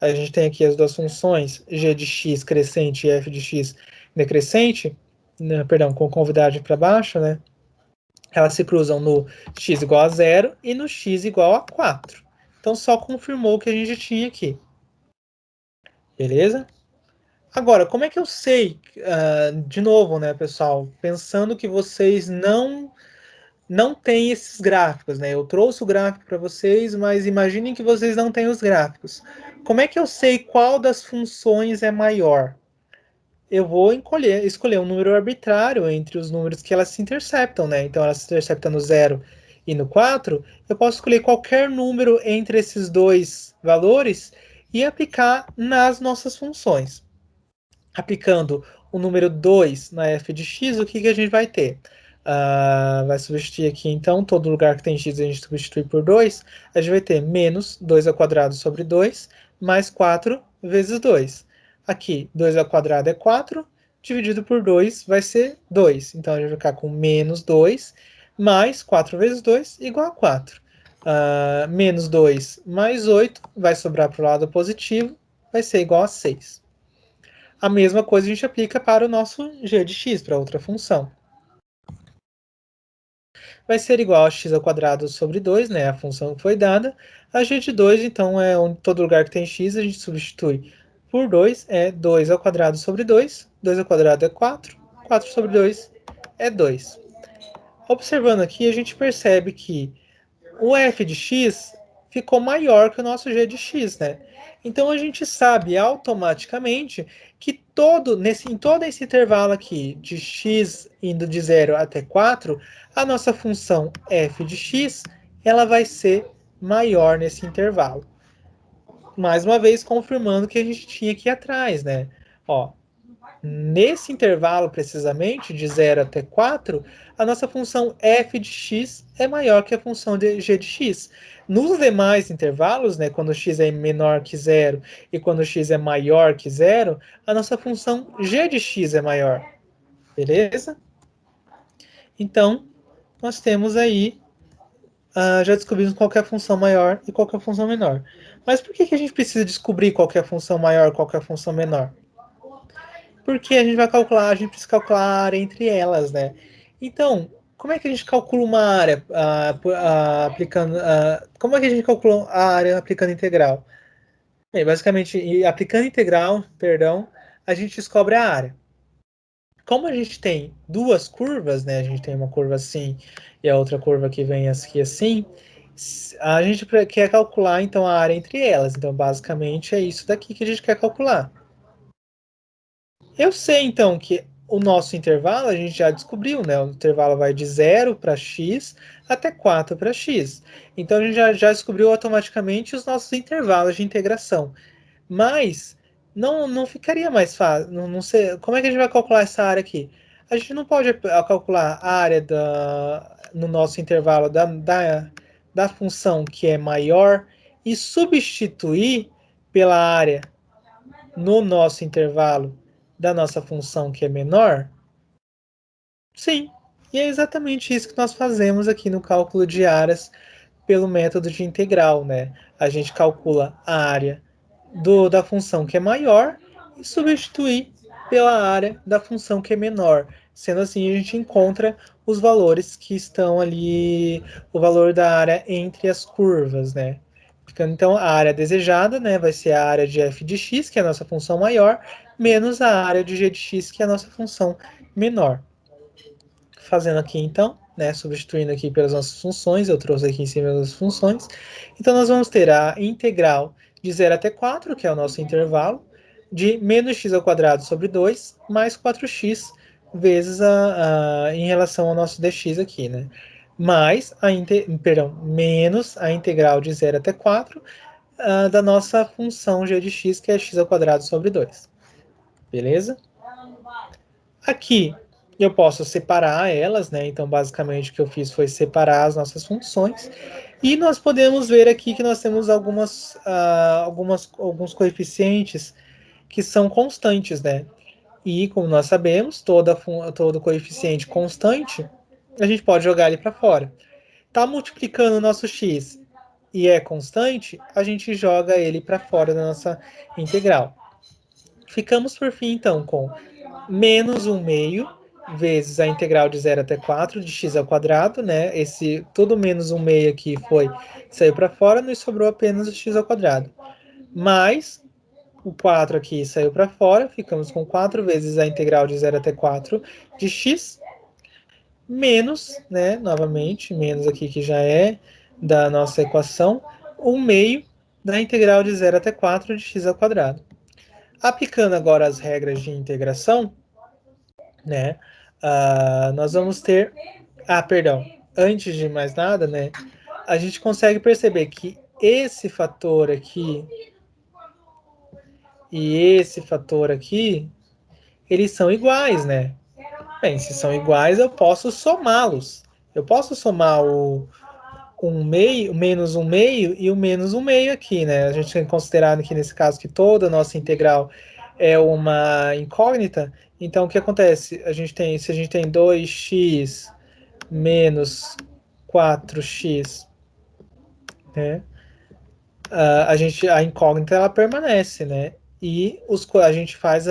A gente tem aqui as duas funções, g de x crescente e f de x decrescente, né, perdão, com convidade para baixo, né? Elas se cruzam no x igual a zero e no x igual a 4. Então, só confirmou o que a gente tinha aqui. Beleza? Agora, como é que eu sei, de novo, né, pessoal, pensando que vocês não têm esses gráficos, né? Eu trouxe o gráfico para vocês, mas imaginem que vocês não têm os gráficos. Como é que eu sei qual das funções é maior? Eu vou escolher um número arbitrário entre os números que elas se interceptam, né? Então, elas se interceptam no 0 e no 4. Eu posso escolher qualquer número entre esses dois valores e aplicar nas nossas funções. Aplicando o número 2 na f de x, o que a gente vai ter? Vai substituir aqui, então, todo lugar que tem x a gente substitui por 2. A gente vai ter menos 2 ao quadrado sobre 2, mais 4 vezes 2. Aqui, 2 ao quadrado é 4, dividido por 2 vai ser 2. Então, a gente vai ficar com menos 2, mais 4 vezes 2, igual a 4. Menos 2 mais 8, vai sobrar para o lado positivo, vai ser igual a 6. A mesma coisa a gente aplica para o nosso g de x, para outra função. Vai ser igual a x ao quadrado sobre 2, né, a função que foi dada. A g de 2, então, é onde todo lugar que tem x, a gente substitui por 2, é 2 ao quadrado sobre 2. 2 ao quadrado é 4, 4 sobre 2 é 2. Observando aqui, a gente percebe que o f de x ficou maior que o nosso g de x, né? Então a gente sabe automaticamente que em todo esse intervalo aqui, de x indo de 0 até 4, a nossa função f de x ela vai ser maior nesse intervalo. Mais uma vez confirmando o que a gente tinha aqui atrás, né? Ó, nesse intervalo, precisamente, de 0 até 4, a nossa função f de x é maior que a função de g de x. Nos demais intervalos, né, quando x é menor que 0 e quando x é maior que 0, a nossa função g de x é maior. Beleza? Então, nós temos aí, já descobrimos qual é a função maior e qual é a função menor. Mas por que a gente precisa descobrir qual é a função maior e qual é a função menor? Porque a gente precisa calcular a área entre elas, né? Então, como é que a gente calcula uma área aplicando. Como é que a gente calcula a área aplicando integral? Bem, basicamente, aplicando integral, perdão, a gente descobre a área. Como a gente tem duas curvas, né? A gente tem uma curva assim e a outra curva que vem aqui assim. A gente quer calcular então a área entre elas. Então, basicamente, é isso daqui que a gente quer calcular. Eu sei então que o nosso intervalo a gente já descobriu, né? O intervalo vai de 0 para x até 4 para x. Então a gente já descobriu automaticamente os nossos intervalos de integração. Mas não ficaria mais fácil. Não sei, como é que a gente vai calcular essa área aqui? A gente não pode calcular a área no nosso intervalo da função que é maior e substituir pela área no nosso intervalo da nossa função que é menor? Sim, e é exatamente isso que nós fazemos aqui no cálculo de áreas pelo método de integral, né? A gente calcula a área da função que é maior e substituir pela área da função que é menor. Sendo assim, a gente encontra os valores que estão ali, o valor da área entre as curvas, né? Ficando então a área desejada, né, vai ser a área de f de x, que é a nossa função maior, menos a área de g de x, que é a nossa função menor. Fazendo aqui então, né, substituindo aqui pelas nossas funções, eu trouxe aqui em cima das funções. Então nós vamos ter a integral de 0 até 4, que é o nosso intervalo, de menos x ao quadrado sobre 2, mais 4x vezes em relação ao nosso dx aqui, né? Mais menos a integral de 0 até 4 da nossa função g de x, que é x ao quadrado sobre 2. Beleza? Aqui eu posso separar elas, né? Então, basicamente, o que eu fiz foi separar as nossas funções. E nós podemos ver aqui que nós temos alguns coeficientes que são constantes, né? E, como nós sabemos, todo coeficiente constante, a gente pode jogar ele para fora. Tá multiplicando o nosso x e é constante, a gente joga ele para fora da nossa integral. Ficamos, por fim, então, com menos 1 meio vezes a integral de 0 até 4 de x ao quadrado, né? Tudo menos 1 meio aqui saiu para fora, nos sobrou apenas o x ao quadrado. Mais o 4 aqui saiu para fora, ficamos com 4 vezes a integral de 0 até 4 de x, menos, né, novamente, menos aqui que já é da nossa equação, 1 meio da integral de 0 até 4 de x ao quadrado. Aplicando agora as regras de integração, né, nós vamos ter... perdão, antes de mais nada, né, a gente consegue perceber que esse fator aqui e esse fator aqui, eles são iguais, né? Bem, se são iguais, eu posso somá-los. Eu posso somar o 1 meio, menos 1 meio e o menos 1 meio aqui, né? A gente tem considerado aqui nesse caso que toda a nossa integral é uma incógnita. Então, o que acontece? Se a gente tem 2x menos 4x, né? A incógnita ela permanece, né? E a gente faz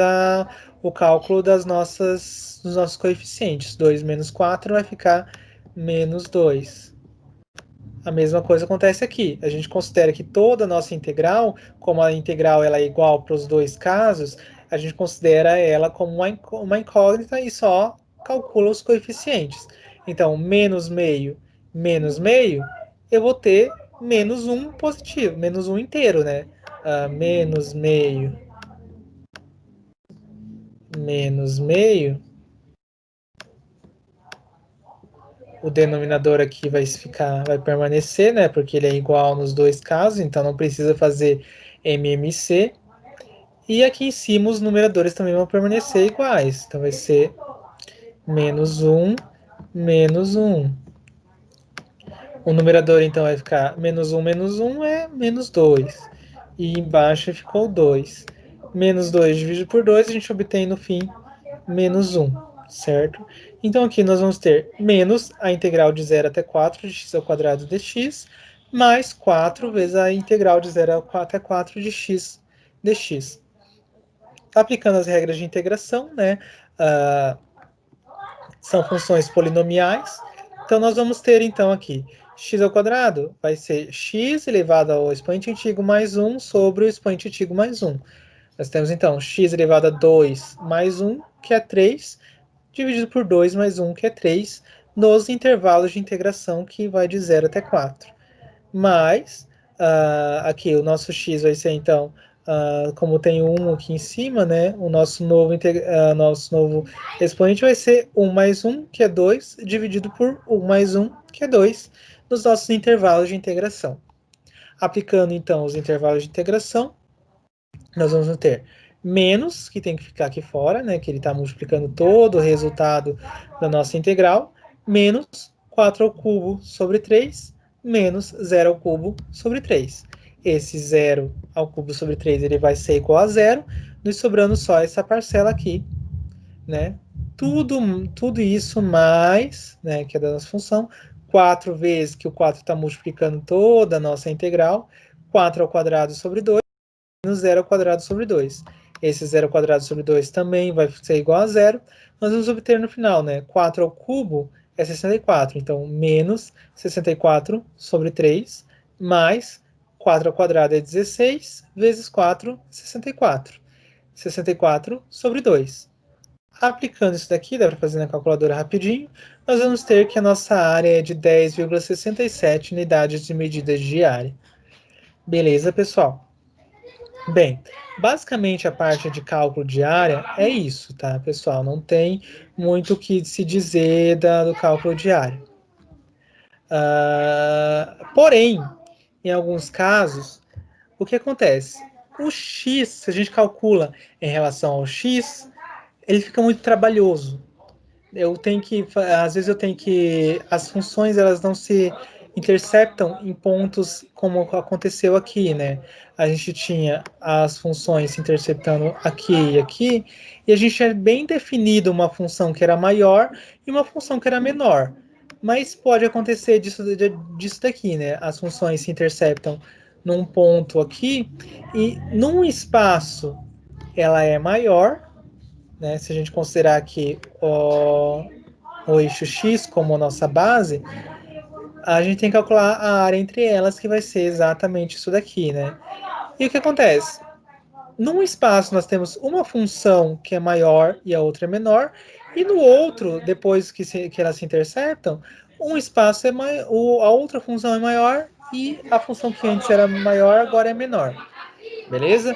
o cálculo dos nossos coeficientes. 2 menos 4 vai ficar menos 2. A mesma coisa acontece aqui. A gente considera que toda a nossa integral, como a integral ela é igual para os dois casos, a gente considera ela como uma incógnita e só calcula os coeficientes. Então, menos meio, eu vou ter menos um positivo, menos um inteiro, né? Menos meio, o denominador aqui vai permanecer, né? Porque ele é igual nos dois casos, então não precisa fazer MMC. E aqui em cima os numeradores também vão permanecer iguais. Então vai ser menos um, menos um. O numerador então vai ficar menos um é menos 2. E embaixo ficou 2. Menos 2 dividido por 2, a gente obtém no fim menos um, certo? Então aqui nós vamos ter menos a integral de 0 até 4 de x ao quadrado dx, mais 4 vezes a integral de 0 até 4 de x dx. Aplicando as regras de integração, né, uh, são funções polinomiais, então nós vamos ter então aqui x ao quadrado vai ser x elevado ao expoente antigo mais 1 sobre o expoente antigo mais 1. Nós temos então x elevado a 2 mais 1, que é 3, dividido por 2 mais 1, que é 3, nos intervalos de integração que vai de 0 até 4. Mais, aqui o nosso x vai ser então, como tem 1 aqui em cima, né, o nosso novo expoente vai ser 1 mais 1, que é 2, dividido por 1 mais 1, que é 2, nos nossos intervalos de integração. Aplicando então os intervalos de integração, nós vamos ter menos, que tem que ficar aqui fora, né, que ele está multiplicando todo o resultado da nossa integral, menos 4 ao cubo sobre 3, menos 0 ao cubo sobre 3. Esse 0 ao cubo sobre 3 ele vai ser igual a 0, nos sobrando só essa parcela aqui, né? Tudo isso mais, né, que é da nossa função, 4 vezes que o 4 está multiplicando toda a nossa integral, 4 ao quadrado sobre 2, menos 0 ao quadrado sobre 2. Esse 0 ao quadrado sobre 2 também vai ser igual a zero. Nós vamos obter no final, né? 4 ao cubo é 64. Então, menos 64 sobre 3, mais 4 ao quadrado é 16, vezes 4, 64. 64 sobre 2. Aplicando isso daqui, dá para fazer na calculadora rapidinho, nós vamos ter que a nossa área é de 10,67 unidades de medidas de área. Beleza, pessoal? Bem, basicamente a parte de cálculo de área é isso, tá, pessoal? Não tem muito o que se dizer do cálculo de área. Porém, em alguns casos, o que acontece? O x, se a gente calcula em relação ao x, ele fica muito trabalhoso. Às vezes eu tenho que, as funções elas não se interceptam em pontos como aconteceu aqui, né? A gente tinha as funções se interceptando aqui e aqui, e a gente tinha bem definido uma função que era maior e uma função que era menor. Mas pode acontecer disso daqui, né? As funções se interceptam num ponto aqui e num espaço ela é maior, né? Se a gente considerar aqui o eixo x como nossa base, a gente tem que calcular a área entre elas, que vai ser exatamente isso daqui, né? E o que acontece? Num espaço nós temos uma função que é maior e a outra é menor, e no outro, depois que elas se interceptam, um espaço é maior, a outra função é maior e a função que antes era maior agora é menor. Beleza?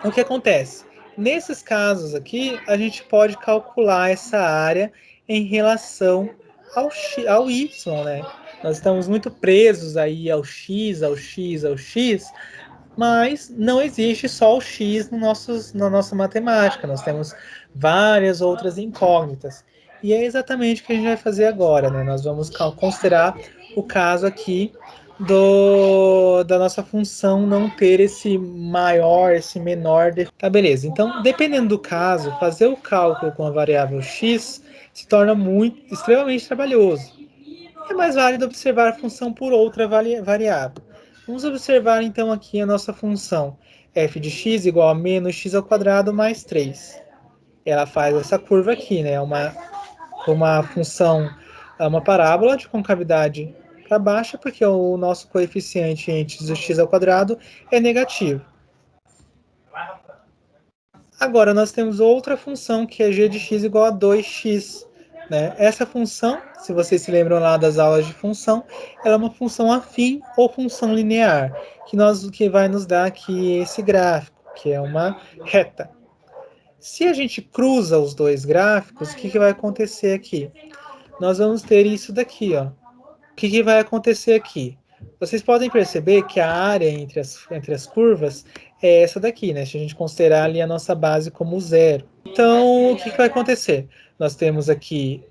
O que acontece? Nesses casos aqui, a gente pode calcular essa área em relação ao y, né? Nós estamos muito presos aí ao x, ao x, ao x, mas não existe só o x na nossa matemática. Nós temos várias outras incógnitas. E é exatamente o que a gente vai fazer agora, né? Nós vamos considerar o caso aqui da nossa função não ter esse maior, esse menor. Tá, beleza. Então, dependendo do caso, fazer o cálculo com a variável x se torna extremamente trabalhoso. É mais válido observar a função por outra variável. Vamos observar então aqui a nossa função f de x igual a menos x ao quadrado mais 3. Ela faz essa curva aqui, né? Uma função, uma parábola de concavidade para baixo, porque o nosso coeficiente entre o x ao quadrado é negativo. Agora nós temos outra função que é g de x igual a 2x. Né? Essa função, se vocês se lembram lá das aulas de função, ela é uma função afim ou função linear, que vai nos dar aqui esse gráfico, que é uma reta. Se a gente cruza os dois gráficos, o que vai acontecer aqui? Nós vamos ter isso daqui, ó. O que vai acontecer aqui? Vocês podem perceber que a área entre as curvas é essa daqui, né? Se a gente considerar ali a nossa base como zero. Então, o que vai acontecer? Nós temos aqui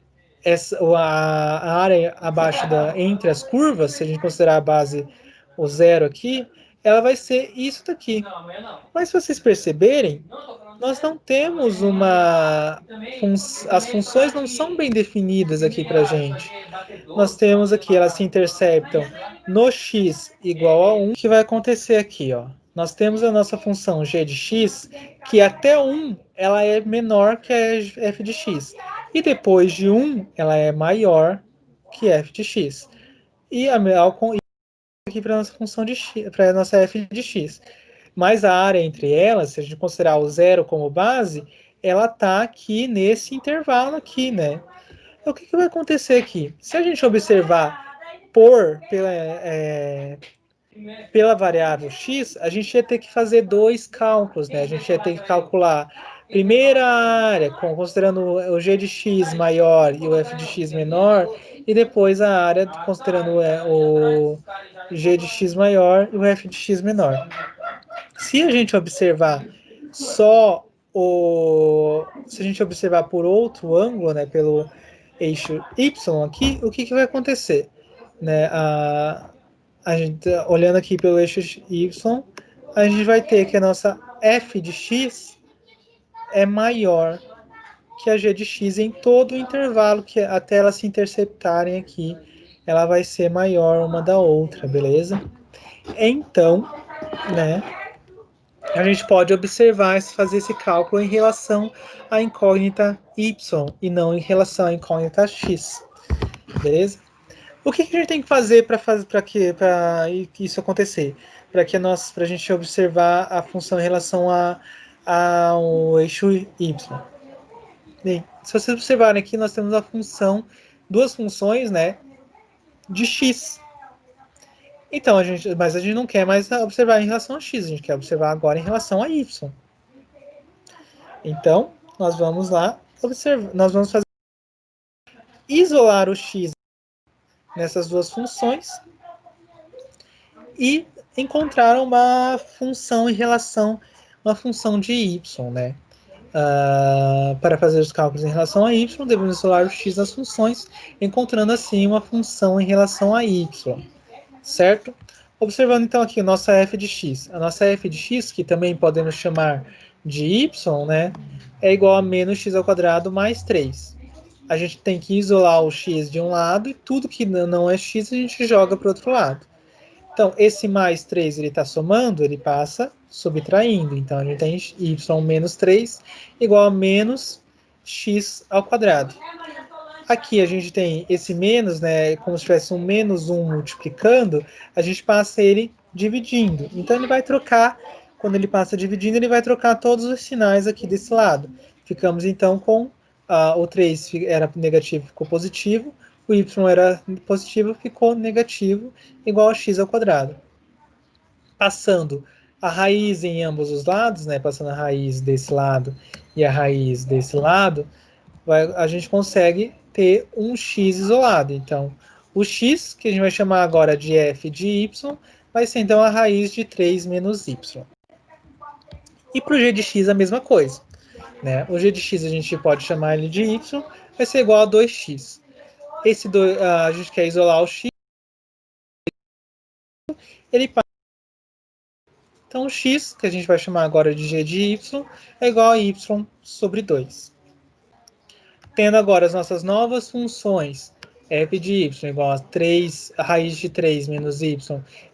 a área abaixo entre as curvas, se a gente considerar a base o zero aqui, ela vai ser isso daqui. Mas se vocês perceberem, nós não temos as funções não são bem definidas aqui para a gente. Nós temos aqui, elas se interceptam no x igual a 1. O que vai acontecer aqui? Ó? Nós temos a nossa função g de x, que até 1 ela é menor que a f de x. E depois de 1, ela é maior que f de x. E aqui para a nossa função de x, para a nossa f de x. Mas a área entre elas, se a gente considerar o zero como base, ela está aqui nesse intervalo aqui, né? Então, o que vai acontecer aqui? Se a gente observar pela variável x, a gente ia ter que fazer dois cálculos, né? A gente ia ter que calcular primeira área, considerando o g de x maior e o f de x menor, e depois a área considerando o g de x maior e o f de x menor. Se a gente observar se a gente observar por outro ângulo, né, pelo eixo y aqui, o que vai acontecer? Né, a gente olhando aqui pelo eixo y, a gente vai ter que a nossa f de x é maior que a g de x em todo o intervalo, que até elas se interceptarem aqui, ela vai ser maior uma da outra, beleza? Então, né, a gente pode observar, fazer esse cálculo em relação à incógnita y e não em relação à incógnita x, beleza? O que a gente tem que fazer para isso acontecer? Para a gente observar a função em relação ao eixo y. Bem, se vocês observarem aqui, nós temos duas funções, né, de x. Então, mas a gente não quer mais observar em relação a x, a gente quer observar agora em relação a y. Então, nós vamos lá nós vamos isolar o x nessas duas funções e encontrar uma função uma função de y, né? Para fazer os cálculos em relação a y, devemos isolar o x das funções, encontrando assim uma função em relação a y, certo? Observando então aqui a nossa f de x. A nossa f de x, que também podemos chamar de y, né, é igual a menos x ao quadrado mais 3. A gente tem que isolar o x de um lado e tudo que não é x a gente joga para o outro lado. Então, esse mais 3 ele está somando, ele passa subtraindo. Então, a gente tem y menos 3 igual a menos x ao quadrado. Aqui a gente tem esse menos, né, como se tivesse um menos 1 multiplicando, a gente passa ele dividindo. Então, ele vai trocar, quando ele passa dividindo, ele vai trocar todos os sinais aqui desse lado. Ficamos, então, com o 3 era negativo, ficou positivo, o y era positivo, ficou negativo, igual a x ao quadrado. Passando a raiz em ambos os lados, né, passando a raiz desse lado e a raiz desse lado, a gente consegue ter um x isolado. Então, o x, que a gente vai chamar agora de f de y, vai ser então a raiz de 3 menos y. E para o g de x a mesma coisa. Né? O g de x a gente pode chamar ele de y, vai ser igual a 2x. A gente quer isolar o x, ele passa. Então, o x, que a gente vai chamar agora de g de y, é igual a y sobre 2. Tendo agora as nossas novas funções, f de y igual a 3, a raiz de 3 menos y,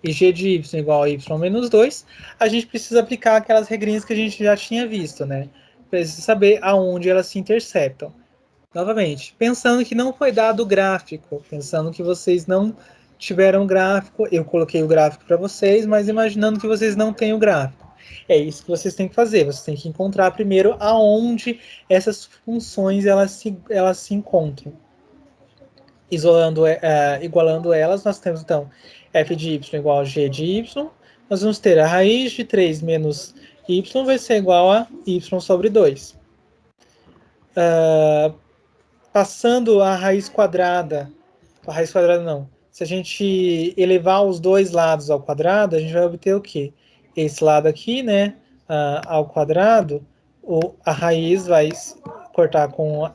e g de y igual a y menos 2, a gente precisa aplicar aquelas regrinhas que a gente já tinha visto, né? Precisa saber aonde elas se interceptam. Novamente, pensando que não foi dado o gráfico, pensando que vocês não tiveram gráfico, eu coloquei o gráfico para vocês, mas imaginando que vocês não têm o gráfico. É isso que vocês têm que fazer, vocês têm que encontrar primeiro aonde essas funções elas se encontram. Igualando elas, nós temos então f de y igual a g de y, nós vamos ter a raiz de 3 menos y vai ser igual a y sobre 2. Passando a raiz quadrada não, se a gente elevar os dois lados ao quadrado, a gente vai obter o quê? Esse lado aqui, né, ao quadrado, a raiz vai cortar com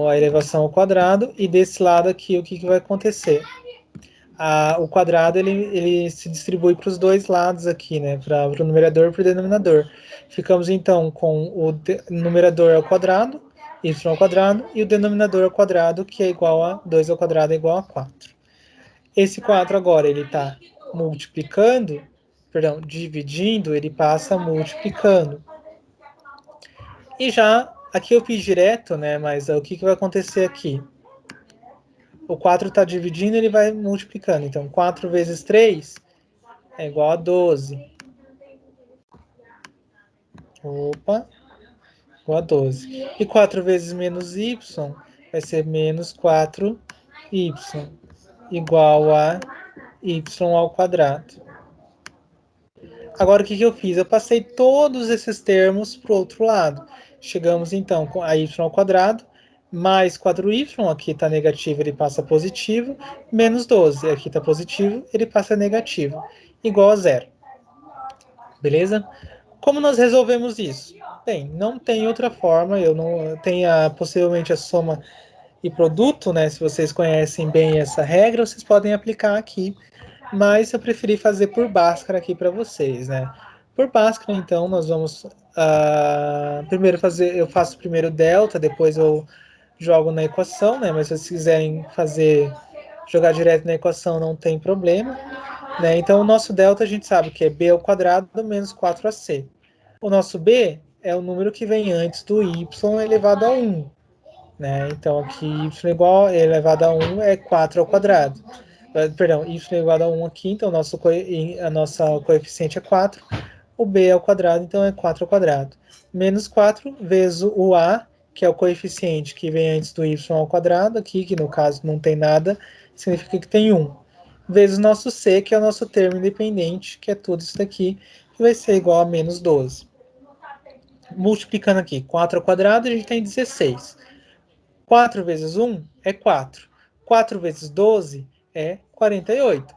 a elevação ao quadrado, e desse lado aqui, o que vai acontecer? O quadrado ele se distribui para os dois lados aqui, né, para o numerador e para o denominador. Ficamos então com o numerador ao quadrado, y ao quadrado, e o denominador ao quadrado, que é igual a 2 ao quadrado é igual a 4. Esse 4 agora ele está dividindo, ele passa multiplicando. E já, aqui eu fiz direto, né, mas o que vai acontecer aqui? O 4 está dividindo, ele vai multiplicando. Então, 4 vezes 3 é igual a 12. Opa, igual a 12. E 4 vezes menos y vai ser menos 4y, igual a y ao quadrado. Agora, o que eu fiz? Eu passei todos esses termos para o outro lado. Chegamos, então, com a y ao quadrado, mais 4y, aqui está negativo, ele passa positivo, menos 12, aqui está positivo, ele passa negativo, igual a zero. Beleza? Como nós resolvemos isso? Bem, não tem outra forma, eu não tenho possivelmente a soma e produto, né? Se vocês conhecem bem essa regra, vocês podem aplicar aqui mas eu preferi fazer por Bhaskara aqui para vocês, né? Por Bhaskara, então, nós vamos primeiro eu faço primeiro delta, depois eu jogo na equação, né? Mas se vocês quiserem jogar direto na equação, não tem problema, né? Então, o nosso delta a gente sabe que é b ao quadrado menos 4ac. O nosso b é o número que vem antes do y elevado a 1, né? Então, aqui y igual elevado a 1 é 4 ao quadrado. Perdão, y elevado a 1 aqui, então a nossa coeficiente é 4. O b ao quadrado, então é 4 ao quadrado. Menos 4 vezes o a, que é o coeficiente que vem antes do y ao quadrado, aqui, que no caso não tem nada, significa que tem 1. Vezes o nosso c, que é o nosso termo independente, que é tudo isso daqui, que vai ser igual a menos 12. Multiplicando aqui, 4 ao quadrado, a gente tem 16. 4 vezes 1 é 4. 4 vezes 12 é 48.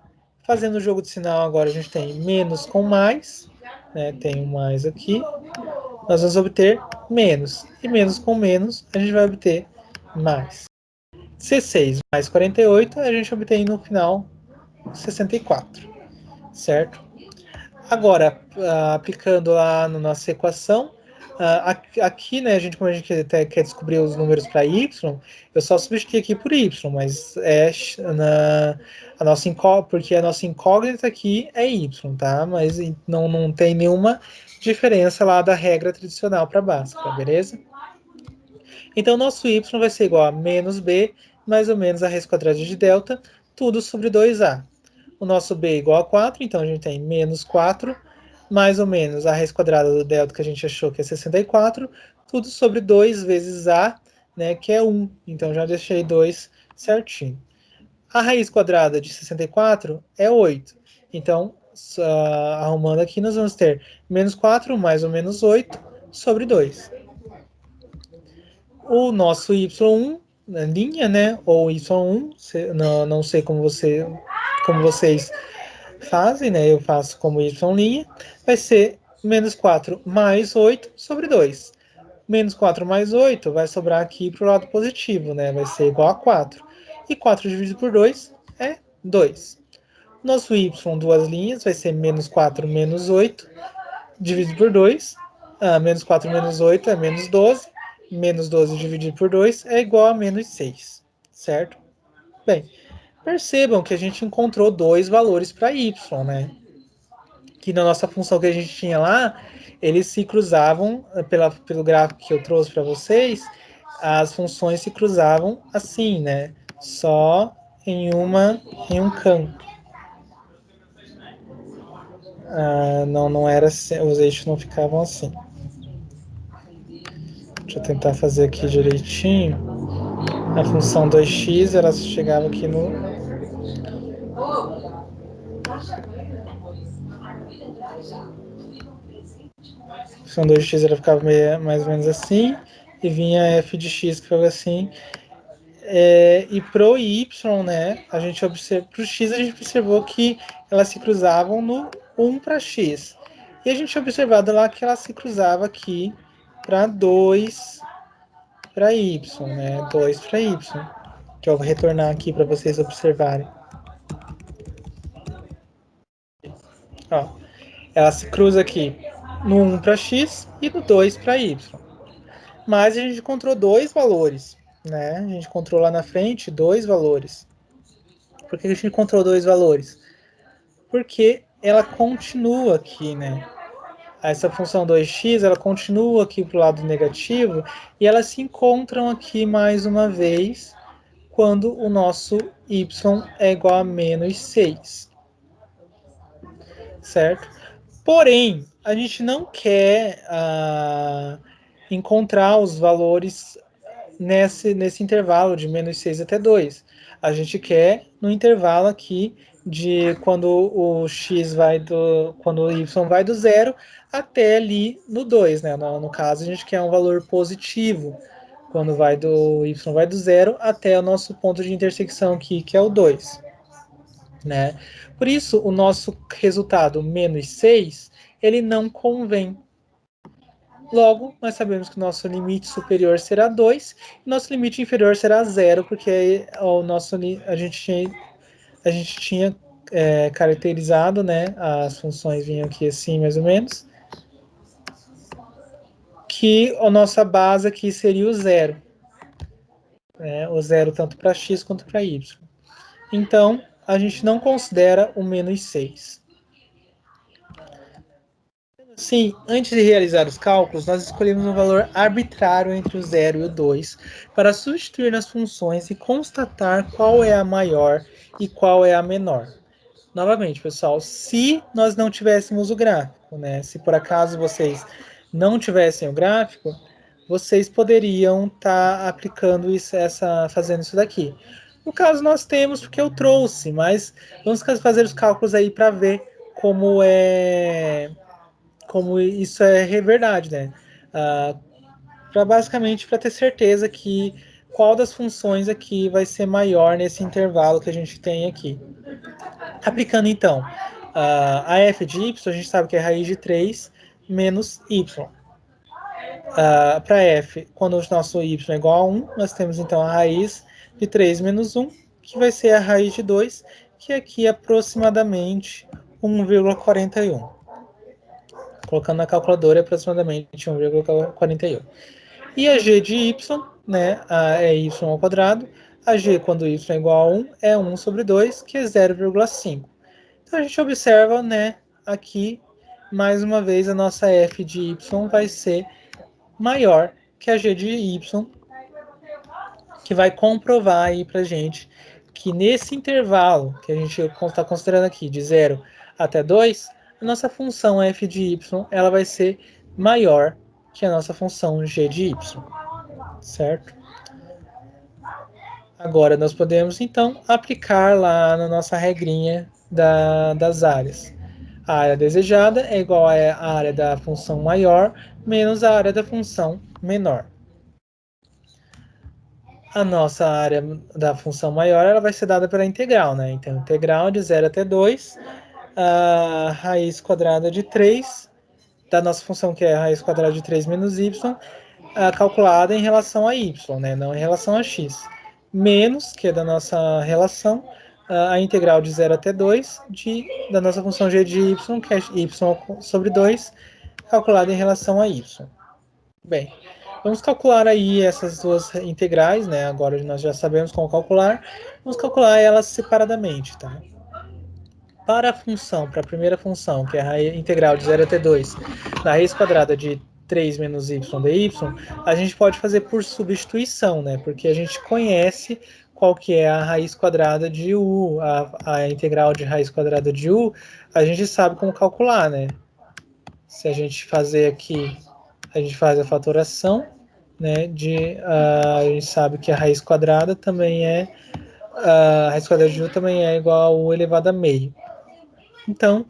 Fazendo o jogo de sinal agora, a gente tem menos com mais, né? Tem um mais aqui. Nós vamos obter menos. E menos com menos, a gente vai obter mais. 16 mais 48, a gente obtém no final 64, certo? Agora, aplicando lá na nossa equação, aqui, né, como a gente até quer descobrir os números para y, eu só substituí aqui por y, mas porque a nossa incógnita aqui é y, tá? Mas não tem nenhuma diferença lá da regra tradicional para Bhaskara, beleza? Então, nosso y vai ser igual a menos b, mais ou menos a raiz quadrada de delta, tudo sobre 2a. O nosso b é igual a 4, então a gente tem menos 4, mais ou menos a raiz quadrada do delta que a gente achou que é 64, tudo sobre 2 vezes a, né, que é 1. Então já deixei 2 certinho. A raiz quadrada de 64 é 8. Então, arrumando aqui, nós vamos ter menos 4 mais ou menos 8 sobre 2. O nosso y1 na linha, né, ou y1, não sei como vocês fazem, né, eu faço como y linha, vai ser menos 4 mais 8 sobre 2. Menos 4 mais 8 vai sobrar aqui para o lado positivo, né, vai ser igual a 4. E 4 dividido por 2 é 2. Nosso y, duas linhas, vai ser menos 4 menos 8 dividido por 2. Menos 4 menos 8 é menos 12. Menos 12 dividido por 2 é igual a menos 6, certo? Bem, percebam que a gente encontrou dois valores para y, né? Que na nossa função que a gente tinha lá, eles se cruzavam, pelo gráfico que eu trouxe para vocês, as funções se cruzavam assim, né? Só em um campo. Não era assim, os eixos não ficavam assim. Deixa eu tentar fazer aqui direitinho. A função 2x, ela chegava aqui no... A função 2x, ela ficava mais ou menos assim. E vinha f de x, que ficava assim. E pro y, né, pro x a gente observou que elas se cruzavam no 1 para x. E a gente observado lá que ela se cruzava aqui para 2 para y, né, 2 para y. Que eu vou retornar aqui para vocês observarem. Ó, ela se cruza aqui no 1 para x e no 2 para y. Mas a gente encontrou dois valores, né? A gente encontrou lá na frente dois valores. Por que a gente encontrou dois valores? Porque ela continua aqui, né? Essa função 2x, ela continua aqui para o lado negativo e elas se encontram aqui mais uma vez quando o nosso y é igual a menos 6. Certo? Porém, a gente não quer encontrar os valores nesse intervalo de menos 6 até 2. A gente quer no intervalo aqui de quando o x quando o y vai do 0 até ali no 2, né? No caso, a gente quer um valor positivo quando o y vai do 0 até o nosso ponto de intersecção aqui, que é o 2. Né? Por isso, o nosso resultado menos 6, ele não convém. Logo, nós sabemos que o nosso limite superior será 2 e nosso limite inferior será 0, porque a gente tinha caracterizado, né? As funções vinham aqui assim, mais ou menos. Que a nossa base aqui seria o zero. Né? O zero tanto para x quanto para y. Então, a gente não considera o menos 6. Sim, antes de realizar os cálculos, nós escolhemos um valor arbitrário entre o 0 e o 2 para substituir nas funções e constatar qual é a maior e qual é a menor. Novamente, pessoal, se nós não tivéssemos o gráfico, né? Se por acaso vocês não tivessem o gráfico, vocês poderiam estar aplicando isso, fazendo isso daqui. No caso, nós temos porque eu trouxe, mas vamos fazer os cálculos aí para ver como isso é verdade, né? Basicamente para ter certeza que qual das funções aqui vai ser maior nesse intervalo que a gente tem aqui. Aplicando então a f de y, a gente sabe que é raiz de 3 menos y. Para f, quando o nosso y é igual a 1, nós temos então a raiz de 3 menos 1, que vai ser a raiz de 2, que aqui é aproximadamente 1,41. Colocando na calculadora é aproximadamente 1,41. E a g de y, né, é y ao quadrado. A g, quando y é igual a 1, é 1 sobre 2, que é 0,5. Então a gente observa, né, aqui, mais uma vez, a nossa f de y vai ser maior que a g de y, que vai comprovar aí pra gente que nesse intervalo que a gente está considerando aqui, de 0 até 2, a nossa função f de y ela vai ser maior que a nossa função g de y, certo? Agora nós podemos então aplicar lá na nossa regrinha das áreas. A área desejada é igual à área da função maior menos a área da função menor. A nossa área da função maior ela vai ser dada pela integral, né? Então, integral de 0 até 2, a raiz quadrada de 3, da nossa função que é a raiz quadrada de 3 menos y, calculada em relação a y, né? Não em relação a x. Menos, que é da nossa relação, a integral de 0 até 2 da nossa função g de y, que é y sobre 2, calculada em relação a y. Bem, vamos calcular aí essas duas integrais, né? Agora nós já sabemos como calcular. Vamos calcular elas separadamente, tá? Para a função, para a primeira função, que é a integral de 0 até 2, da raiz quadrada de 3 menos y dy, a gente pode fazer por substituição, né? Porque a gente conhece qual que é a raiz quadrada de u, a integral de raiz quadrada de u, a gente sabe como calcular, né? Se a gente fazer aqui, a gente faz a fatoração, né? A gente sabe que a raiz quadrada também a raiz quadrada de u também é igual a u elevado a meio. Então,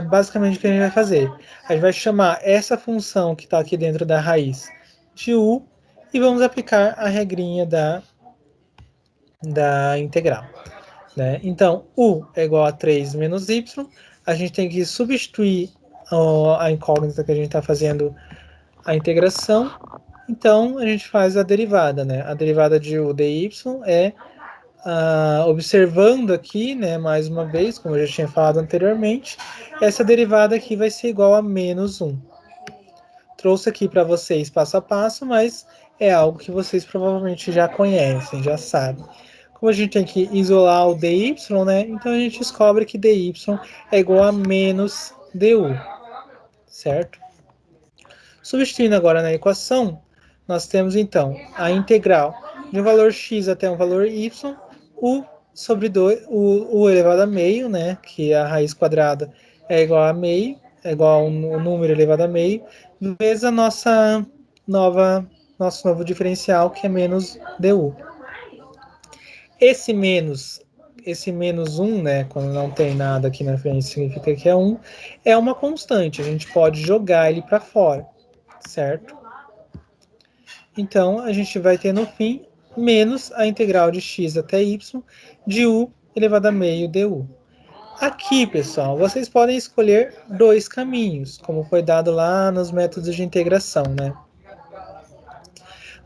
basicamente o que a gente vai fazer. A gente vai chamar essa função que está aqui dentro da raiz de u e vamos aplicar a regrinha da integral. Né? Então, u é igual a 3 menos y. A gente tem que substituir a incógnita que a gente está fazendo a integração. Então, a gente faz a derivada. Né? A derivada de u dy é observando aqui, né, mais uma vez, como eu já tinha falado anteriormente, essa derivada aqui vai ser igual a menos 1. Trouxe aqui para vocês passo a passo, mas é algo que vocês provavelmente já conhecem, já sabem. Como a gente tem que isolar o dy, né, então a gente descobre que dy é igual a menos du, certo? Substituindo agora na equação, nós temos então a integral de um valor x até um valor y, u sobre 2, u elevado a meio, né, que a raiz quadrada é igual a meio, é igual ao número elevado a meio, vezes a nosso novo diferencial, que é menos du. Esse menos 1, né, quando não tem nada aqui na frente, significa que é 1, é uma constante, a gente pode jogar ele para fora, certo? Então, a gente vai ter no fim menos a integral de x até y de u elevado a meio du. Aqui, pessoal, vocês podem escolher dois caminhos, como foi dado lá nos métodos de integração, né?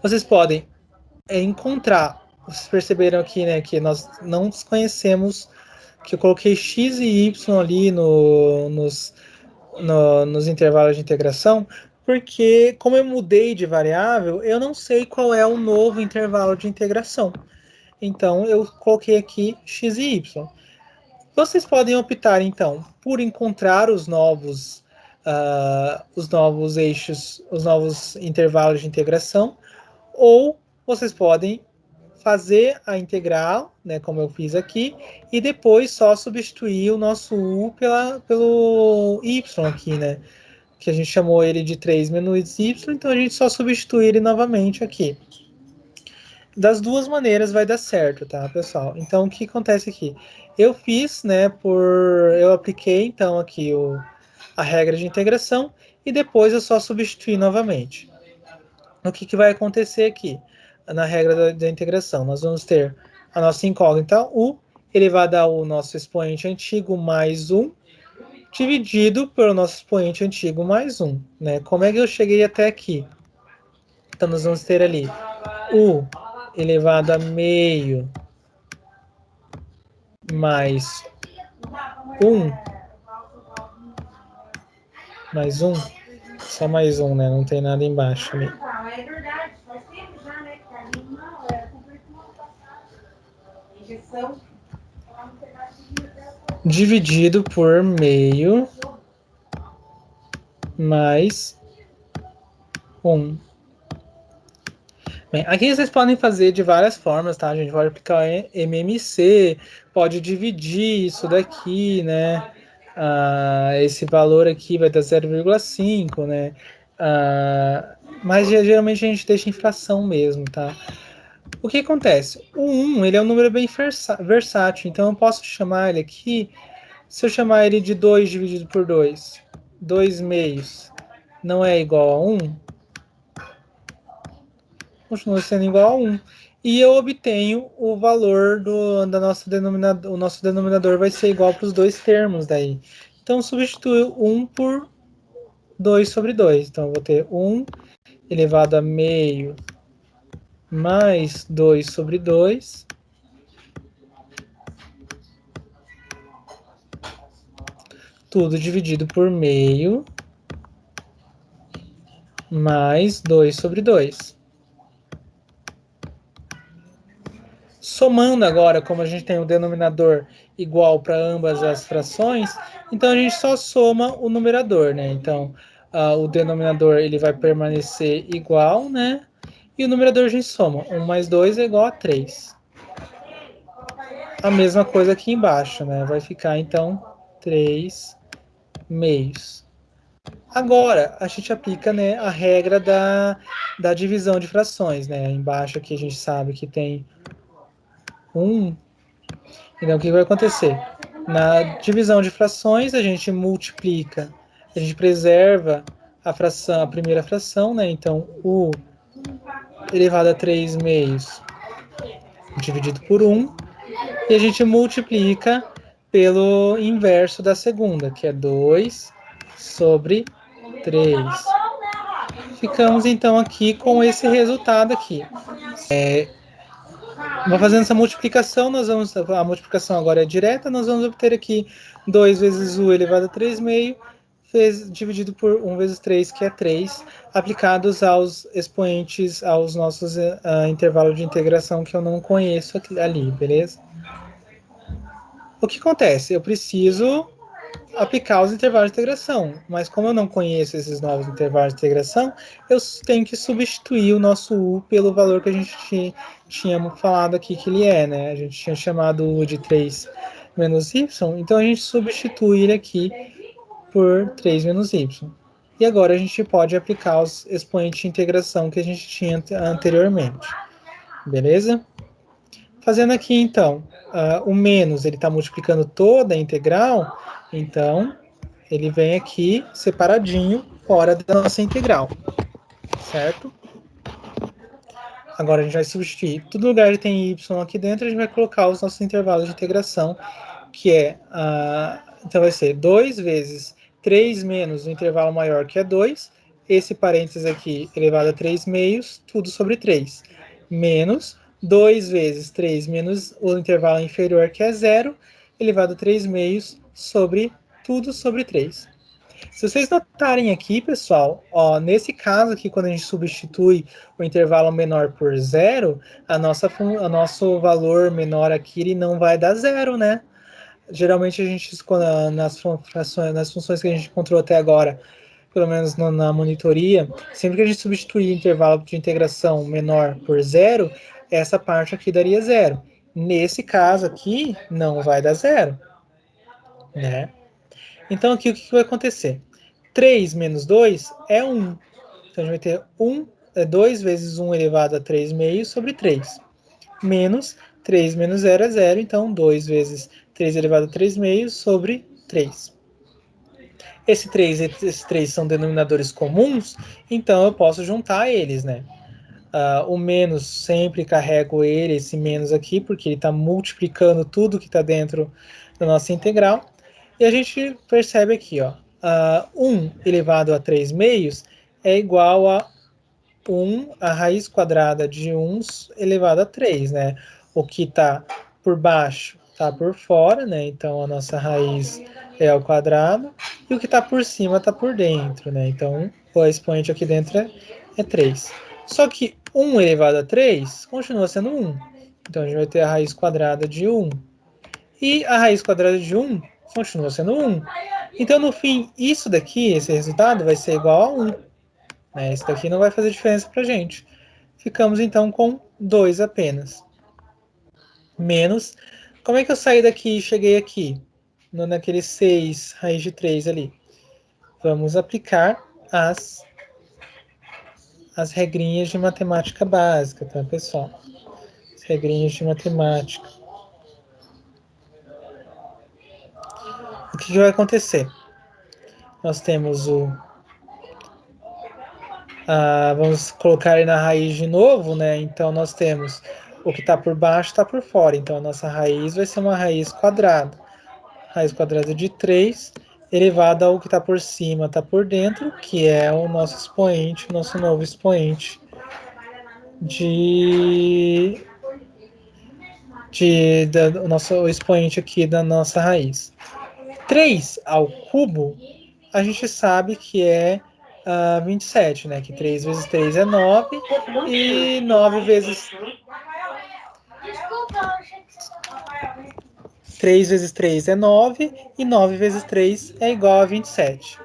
Vocês podem encontrar vocês perceberam aqui, né, que nós não conhecemos, que eu coloquei x e y ali nos intervalos de integração, porque como eu mudei de variável, eu não sei qual é o novo intervalo de integração. Então, eu coloquei aqui x e y. Vocês podem optar, então, por encontrar os novos eixos, os novos intervalos de integração, ou vocês podem fazer a integral, né, como eu fiz aqui, e depois só substituir o nosso u pelo y aqui, né, que a gente chamou ele de 3 menos y, então a gente só substitui ele novamente aqui. Das duas maneiras vai dar certo, tá, pessoal? Então, o que acontece aqui? Eu fiz, né, eu apliquei, então, aqui a regra de integração, e depois eu só substituí novamente. O que vai acontecer aqui? Na regra da integração, nós vamos ter a nossa incógnita u elevada ao nosso expoente antigo mais 1, dividido pelo nosso expoente antigo mais 1. Né? Como é que eu cheguei até aqui? Então, nós vamos ter ali u elevado a meio mais 1, mais 1, só mais 1, né? Não tem nada embaixo ali. Dividido por meio mais 1. Bem, aqui vocês podem fazer de várias formas, tá? A gente pode aplicar MMC, pode dividir isso daqui, né? Esse valor aqui vai dar 0,5, né? Mas geralmente a gente deixa em fração mesmo, tá? O que acontece? O 1, ele é um número bem versátil, então eu posso chamar ele aqui, se eu chamar ele de 2 dividido por 2, 2 meios, não é igual a 1? Continua sendo igual a 1. E eu obtenho o valor da nossa denominador. O nosso denominador vai ser igual para os dois termos daí. Então, substituo 1 por 2 sobre 2. Então, eu vou ter 1 elevado a meio mais 2 sobre 2. Tudo dividido por meio mais 2 sobre 2. Somando agora, como a gente tem o denominador igual para ambas as frações, então a gente só soma o numerador, né? Então, o denominador ele vai permanecer igual, né? E o numerador a gente soma. 1 mais 2 é igual a 3. A mesma coisa aqui embaixo, né? Vai ficar, então, 3 meios. Agora, a gente aplica, né, a regra da divisão de frações, né? Embaixo aqui a gente sabe que tem 1. Então, o que vai acontecer? Na divisão de frações, a gente multiplica, a gente preserva a fração, a primeira fração, né? Então, u elevado a 3 meios dividido por 1, e a gente multiplica pelo inverso da segunda, que é 2 sobre 3. Ficamos, então, aqui com esse resultado aqui. Fazendo essa multiplicação, a multiplicação agora é direta, nós vamos obter aqui 2 vezes u elevado a 3 meio, dividido por 1 vezes 3, que é 3, aplicados aos expoentes, aos nossos intervalos de integração que eu não conheço ali, beleza? O que acontece? Eu preciso aplicar os intervalos de integração, mas como eu não conheço esses novos intervalos de integração, eu tenho que substituir o nosso u pelo valor que a gente tinha falado aqui que ele é, né? A gente tinha chamado u de 3 menos y, então a gente substitui ele aqui por 3 menos y. E agora a gente pode aplicar os expoentes de integração que a gente tinha anteriormente, beleza? Fazendo aqui, então, o menos, ele está multiplicando toda a integral, então ele vem aqui separadinho, fora da nossa integral, certo? Agora a gente vai substituir. Todo lugar que tem y aqui dentro, a gente vai colocar os nossos intervalos de integração, que é, então vai ser 2 vezes 3 menos o intervalo maior, que é 2, esse parênteses aqui elevado a 3 meios, tudo sobre 3, menos 2 vezes 3 menos o intervalo inferior, que é 0, elevado a 3 meios sobre tudo sobre 3. Se vocês notarem aqui, pessoal, ó, nesse caso aqui, quando a gente substitui o intervalo menor por 0, o nosso valor menor aqui ele não vai dar 0, né? Geralmente a gente, nas funções que a gente encontrou até agora, pelo menos na monitoria, sempre que a gente substituir o intervalo de integração menor por 0, essa parte aqui daria 0. Nesse caso aqui, não vai dar 0, né? Então aqui o que vai acontecer? 3 menos 2 é 1. Então a gente vai ter 2 vezes 1 elevado a 3 meios sobre 3. Menos 3 menos 0 é 0, então 2 vezes 3 elevado a 3 meios sobre 3. Esses 3 são denominadores comuns, então eu posso juntar eles, né? O menos sempre carrego esse menos aqui, porque ele está multiplicando tudo que está dentro da nossa integral. E a gente percebe aqui, ó, 1 elevado a 3 meios é igual a 1, a raiz quadrada de 1 elevado a 3, né? O que está por baixo está por fora, né? Então a nossa raiz é ao quadrado, e o que está por cima está por dentro, né? Então o expoente aqui dentro é 3. Só que 1 elevado a 3 continua sendo 1. Então a gente vai ter a raiz quadrada de 1. E a raiz quadrada de 1 continua sendo 1. Então no fim, isso daqui, esse resultado, vai ser igual a 1. Né? Isso daqui não vai fazer diferença para a gente. Ficamos então com 2 apenas. Menos, como é que eu saí daqui e cheguei aqui? Naquele 6 raiz de 3 ali. Vamos aplicar as regrinhas de matemática básica, tá, pessoal? As regrinhas de matemática. O que vai acontecer? Nós temos vamos colocar aí na raiz de novo, né? Então nós temos o que está por baixo está por fora. Então a nossa raiz vai ser uma raiz quadrada. Raiz quadrada de 3 elevada ao que está por cima, está por dentro, que é o nosso expoente, o nosso novo expoente o nosso expoente aqui da nossa raiz. 3 ao cubo, a gente sabe que é 27, né? Que 3 vezes 3 é 9, e 9 vezes... 3 vezes 3 é 9, e 9 vezes 3 é igual a 27.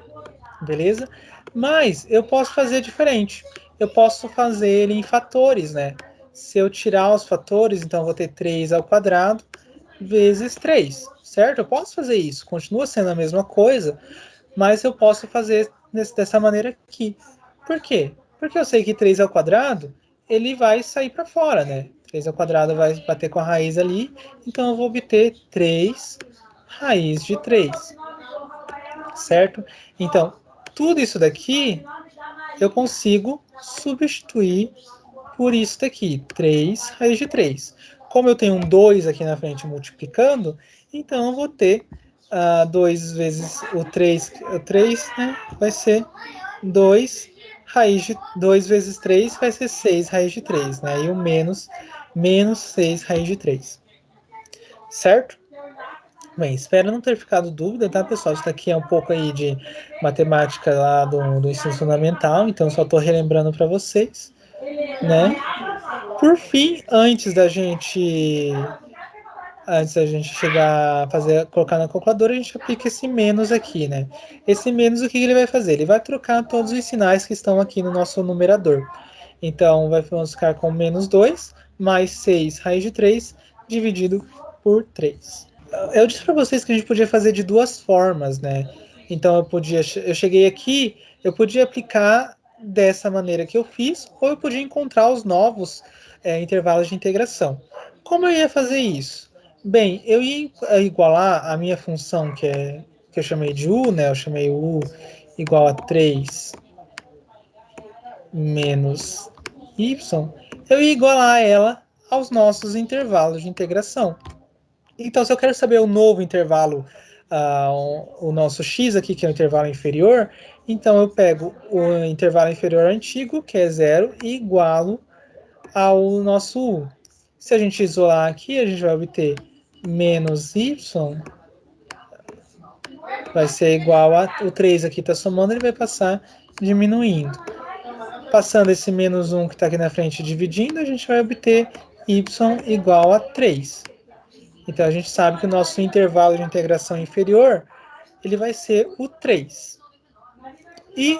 Beleza? Mas eu posso fazer diferente. Eu posso fazer ele em fatores, né? Se eu tirar os fatores, então eu vou ter 3 ao quadrado vezes 3, certo? Eu posso fazer isso. Continua sendo a mesma coisa, mas eu posso fazer dessa maneira aqui. Por quê? Porque eu sei que 3 ao quadrado, ele vai sair para fora, né? 3 ao quadrado vai bater com a raiz ali, então eu vou obter 3 raiz de 3, certo? Então, tudo isso daqui eu consigo substituir por isso daqui, 3 raiz de 3. Como eu tenho um 2 aqui na frente multiplicando, então eu vou ter 2 vezes o 3, né, vai ser 2 raiz de 2 vezes 3 vai ser 6 raiz de 3, né? E o menos 6 raiz de 3. Certo? Bem, espero não ter ficado dúvida, tá, pessoal? Isso daqui é um pouco aí de matemática lá do ensino fundamental, então só estou relembrando para vocês, né? Por fim, antes da gente chegar a colocar na calculadora, a gente aplica esse menos aqui, né? Esse menos, o que ele vai fazer? Ele vai trocar todos os sinais que estão aqui no nosso numerador. Então, vamos ficar com menos 2 mais 6 raiz de 3 dividido por 3. Eu disse para vocês que a gente podia fazer de duas formas, né? Então, eu cheguei aqui, eu podia aplicar dessa maneira que eu fiz, ou eu podia encontrar os novos intervalos de integração. Como eu ia fazer isso? Bem, eu ia igualar a minha função, que eu chamei de u, né? Eu chamei u igual a 3 menos y. Eu ia igualar ela aos nossos intervalos de integração. Então, se eu quero saber o novo intervalo, o nosso x aqui, que é o intervalo inferior, então eu pego o intervalo inferior antigo, que é 0, e igualo ao nosso u. Se a gente isolar aqui, a gente vai obter menos y vai ser igual a... O 3 aqui está somando, ele vai passar diminuindo. Passando esse menos 1 que está aqui na frente dividindo, a gente vai obter y igual a 3. Então, a gente sabe que o nosso intervalo de integração inferior ele vai ser o 3. E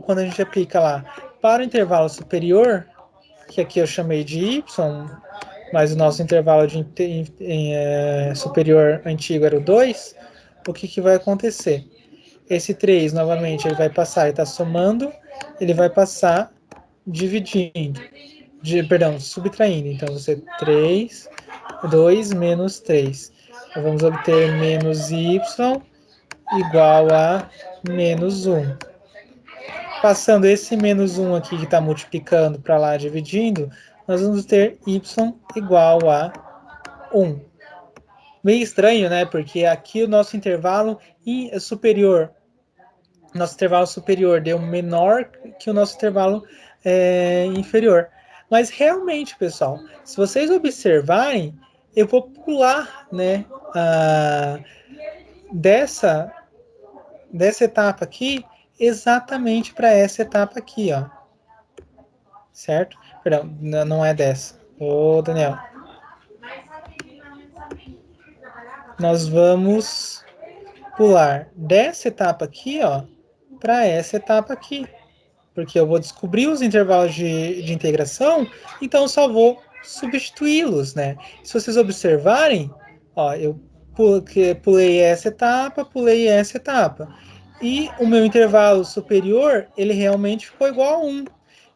quando a gente aplica lá para o intervalo superior, que aqui eu chamei de y, mas o nosso intervalo superior antigo era o 2, o que vai acontecer? Esse 3, novamente, ele vai passar, ele está somando, ele vai passar dividindo, perdão, subtraindo. Então, você 3, 2 menos 3. Então, vamos obter menos y igual a menos 1. Passando esse menos 1 aqui que está multiplicando para lá, dividindo, nós vamos ter y igual a 1. Meio estranho, né? Porque aqui o nosso intervalo superior, deu menor que o nosso intervalo inferior. Mas realmente, pessoal, se vocês observarem, eu vou pular, né, dessa etapa aqui exatamente para essa etapa aqui, ó. Certo? Perdão, não é dessa. Ô, Daniel. Nós vamos pular dessa etapa aqui, ó, para essa etapa aqui. Porque eu vou descobrir os intervalos de integração, então eu só vou substituí-los, né? Se vocês observarem, ó, eu pulei essa etapa, pulei essa etapa. E o meu intervalo superior, ele realmente ficou igual a 1.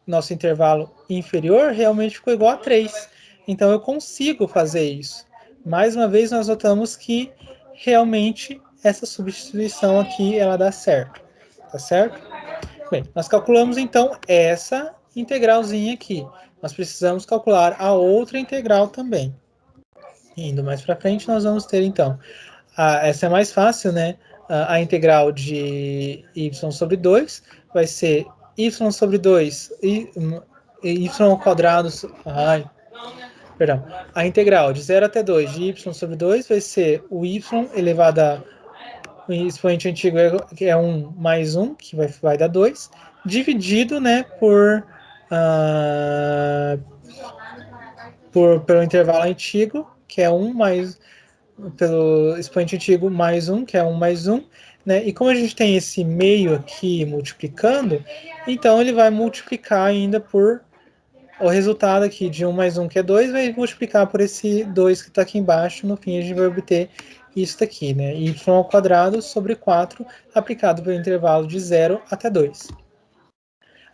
Nosso intervalo inferior realmente ficou igual a 3. Então eu consigo fazer isso. Mais uma vez, nós notamos que realmente essa substituição aqui, ela dá certo. Tá certo? Bem, nós calculamos então essa integralzinha aqui. Nós precisamos calcular a outra integral também. Indo mais para frente, nós vamos ter então, essa é mais fácil, né? A integral de y sobre 2 vai ser y sobre 2 e y ao quadrado. Perdão. A integral de 0 até 2 de y sobre 2 vai ser o y elevado a o expoente antigo é 1 mais 1, que vai dar 2, dividido, né, pelo intervalo antigo, que é 1 mais, pelo expoente antigo mais 1, que é 1 mais 1, né, e como a gente tem esse meio aqui multiplicando, então ele vai multiplicar ainda por o resultado aqui de 1 mais 1, que é 2, vai multiplicar por esse 2 que está aqui embaixo. No fim, a gente vai obter isso daqui, né? Y ao quadrado sobre 4, aplicado pelo intervalo de 0 até 2.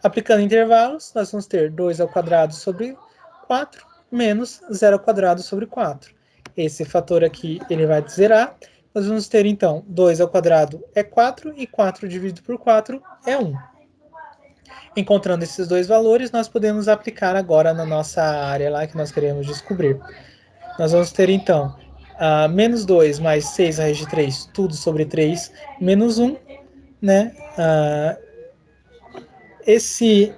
Aplicando intervalos, nós vamos ter 2 ao quadrado sobre 4, menos 0 ao quadrado sobre 4. Esse fator aqui, ele vai zerar. Nós vamos ter, então, 2 ao quadrado é 4, e 4 dividido por 4 é 1. Encontrando esses dois valores, nós podemos aplicar agora na nossa área lá que nós queremos descobrir. Nós vamos ter, então, menos 2 mais 6 raiz de 3, tudo sobre 3, menos 1, né? Esse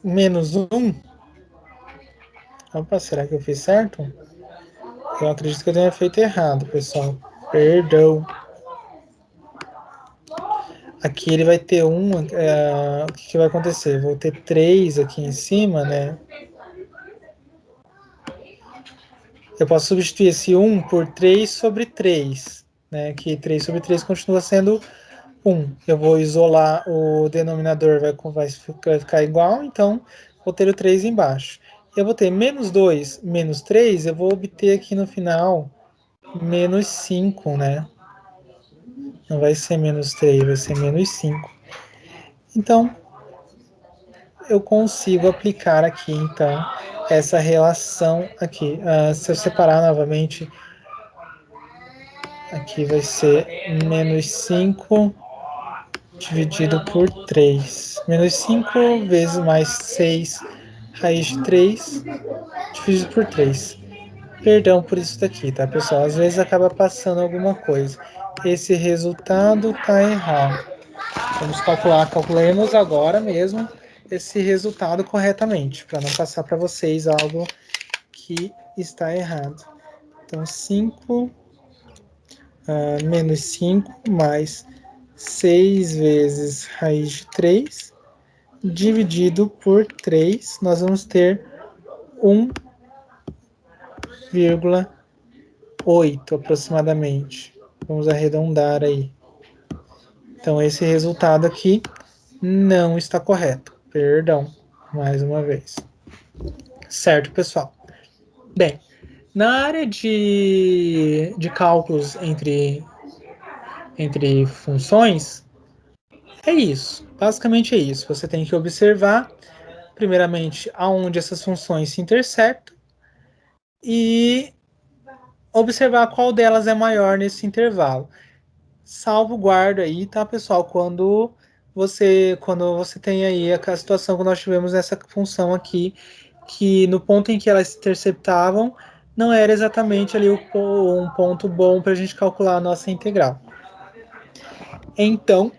menos 1... Opa, será que eu fiz certo? Eu acredito que eu tenha feito errado, pessoal. Perdão. Aqui ele vai ter 1, o que vai acontecer? Vou ter 3 aqui em cima, né? Eu posso substituir esse 1 por 3 sobre 3, né? Que 3 sobre 3 continua sendo 1. Eu vou isolar o denominador, vai ficar igual, então vou ter o 3 embaixo. Eu vou ter menos 2 menos 3, eu vou obter aqui no final menos 5, né? Não vai ser menos 3, vai ser menos 5. Então, eu consigo aplicar aqui, então, essa relação aqui. Se eu separar novamente, aqui vai ser menos 5 dividido por 3. Menos 5 vezes mais 6 raiz de 3 dividido por 3. Perdão por isso daqui, tá, pessoal? Às vezes acaba passando alguma coisa. Esse resultado tá errado. Vamos calcular. Calculemos agora mesmo esse resultado corretamente, para não passar para vocês algo que está errado. Então, 5 menos 5 mais 6 vezes raiz de 3 dividido por 3, nós vamos ter 1,8 aproximadamente. Vamos arredondar aí. Então, esse resultado aqui não está correto. Perdão, mais uma vez. Certo, pessoal? Bem, na área de cálculos entre funções, é isso. Basicamente é isso. Você tem que observar, primeiramente, aonde essas funções se interceptam e observar qual delas é maior nesse intervalo. Salvo guarda aí, tá, pessoal? Quando você tem aí a situação que nós tivemos nessa função aqui, que no ponto em que elas se interceptavam, não era exatamente ali um ponto bom para a gente calcular a nossa integral. Então,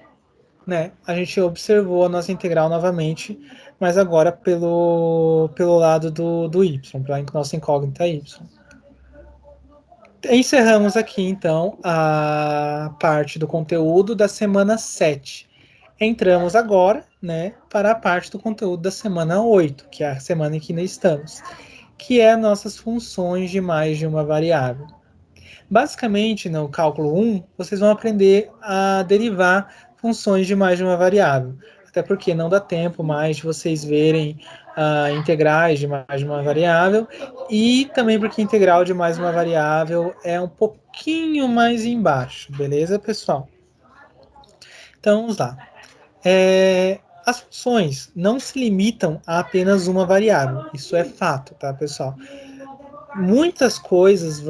né, a gente observou a nossa integral novamente, mas agora pelo lado do y, pela nossa incógnita y. Encerramos aqui, então, a parte do conteúdo da semana 7. Entramos agora, né, para a parte do conteúdo da semana 8, que é a semana em que nós estamos, que é nossas funções de mais de uma variável. Basicamente, no cálculo 1, vocês vão aprender a derivar funções de mais de uma variável. Até porque não dá tempo mais de vocês verem integrais de mais de uma variável. E também porque integral de mais uma variável é um pouquinho mais embaixo. Beleza, pessoal? Então, vamos lá. As funções não se limitam a apenas uma variável. Isso é fato, tá, pessoal? Muitas coisas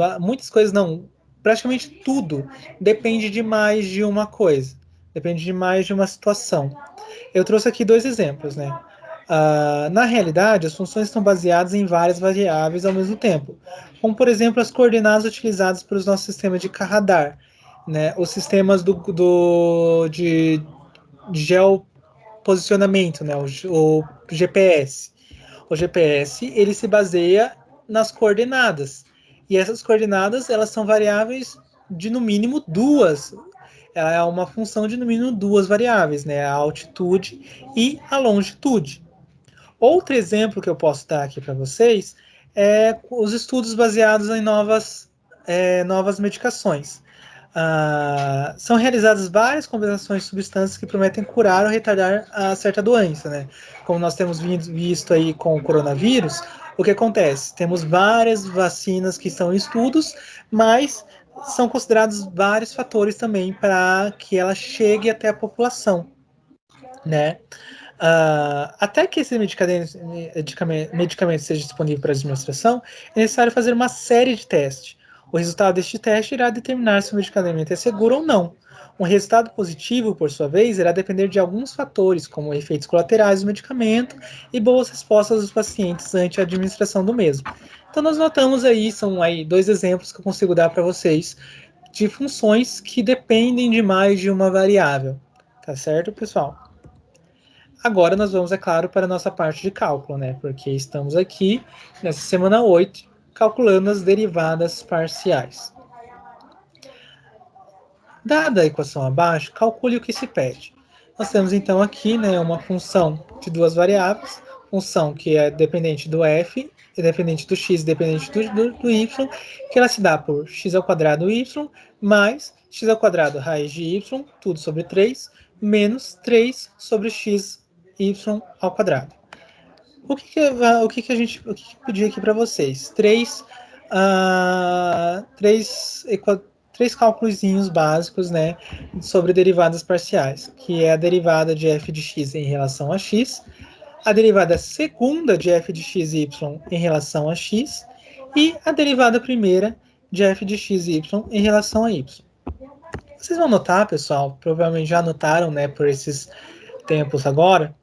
não, praticamente tudo depende de mais de uma coisa, depende de mais de uma situação. Eu trouxe aqui dois exemplos, né? Na realidade, as funções estão baseadas em várias variáveis ao mesmo tempo, como por exemplo as coordenadas utilizadas para os nossos sistemas de radar, né? Os sistemas de geoposicionamento, né? O GPS. O GPS ele se baseia nas coordenadas. E essas coordenadas elas são variáveis de no mínimo duas. Ela é uma função de no mínimo duas variáveis, né? A altitude e a longitude. Outro exemplo que eu posso dar aqui para vocês é os estudos baseados em novas medicações. São realizadas várias combinações de substâncias que prometem curar ou retardar a certa doença, né? Como nós temos visto aí com o coronavírus, o que acontece? Temos várias vacinas que estão em estudos, mas são considerados vários fatores também para que ela chegue até a população, né? Até que esse medicamento seja disponível para administração, é necessário fazer uma série de testes. O resultado deste teste irá determinar se o medicamento é seguro ou não. Um resultado positivo, por sua vez, irá depender de alguns fatores, como efeitos colaterais do medicamento e boas respostas dos pacientes ante a administração do mesmo. Então, nós notamos aí, são aí dois exemplos que eu consigo dar para vocês de funções que dependem de mais de uma variável. Tá certo, pessoal? Agora nós vamos, é claro, para a nossa parte de cálculo, né? Porque estamos aqui nessa semana 8, calculando as derivadas parciais. Dada a equação abaixo, calcule o que se pede. Nós temos então aqui, né, uma função de duas variáveis, função que é dependente do f, dependente do x, dependente do y, que ela se dá por x ao quadrado y mais x ao quadrado raiz de y, tudo sobre 3, menos 3 sobre x y ao quadrado. O que a gente pediu aqui para vocês? Três cálculos básicos, né, sobre derivadas parciais, que é a derivada de f de x em relação a x, a derivada segunda de f de x y em relação a x e a derivada primeira de f de x y em relação a y. Vocês vão notar, pessoal, provavelmente já notaram, né, por esses tempos agora,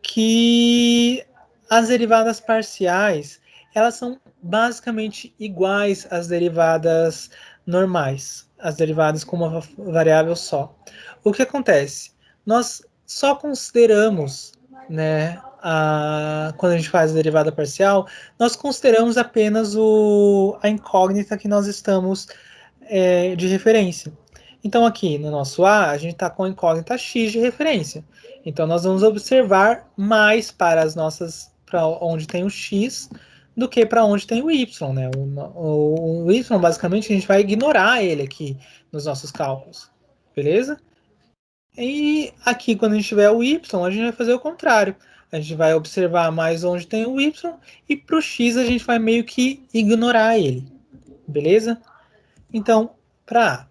que as derivadas parciais, elas são basicamente iguais às derivadas normais, as derivadas com uma variável só. O que acontece? Nós só consideramos, né, quando a gente faz a derivada parcial, nós consideramos apenas a incógnita que nós estamos de referência. Então, aqui no nosso A gente está com a incógnita x de referência. Então, nós vamos observar mais para onde tem o x do que para onde tem o y, né? O y, basicamente, a gente vai ignorar ele aqui nos nossos cálculos, beleza? E aqui, quando a gente tiver o y, a gente vai fazer o contrário. A gente vai observar mais onde tem o y e para o x a gente vai meio que ignorar ele, beleza? Então, para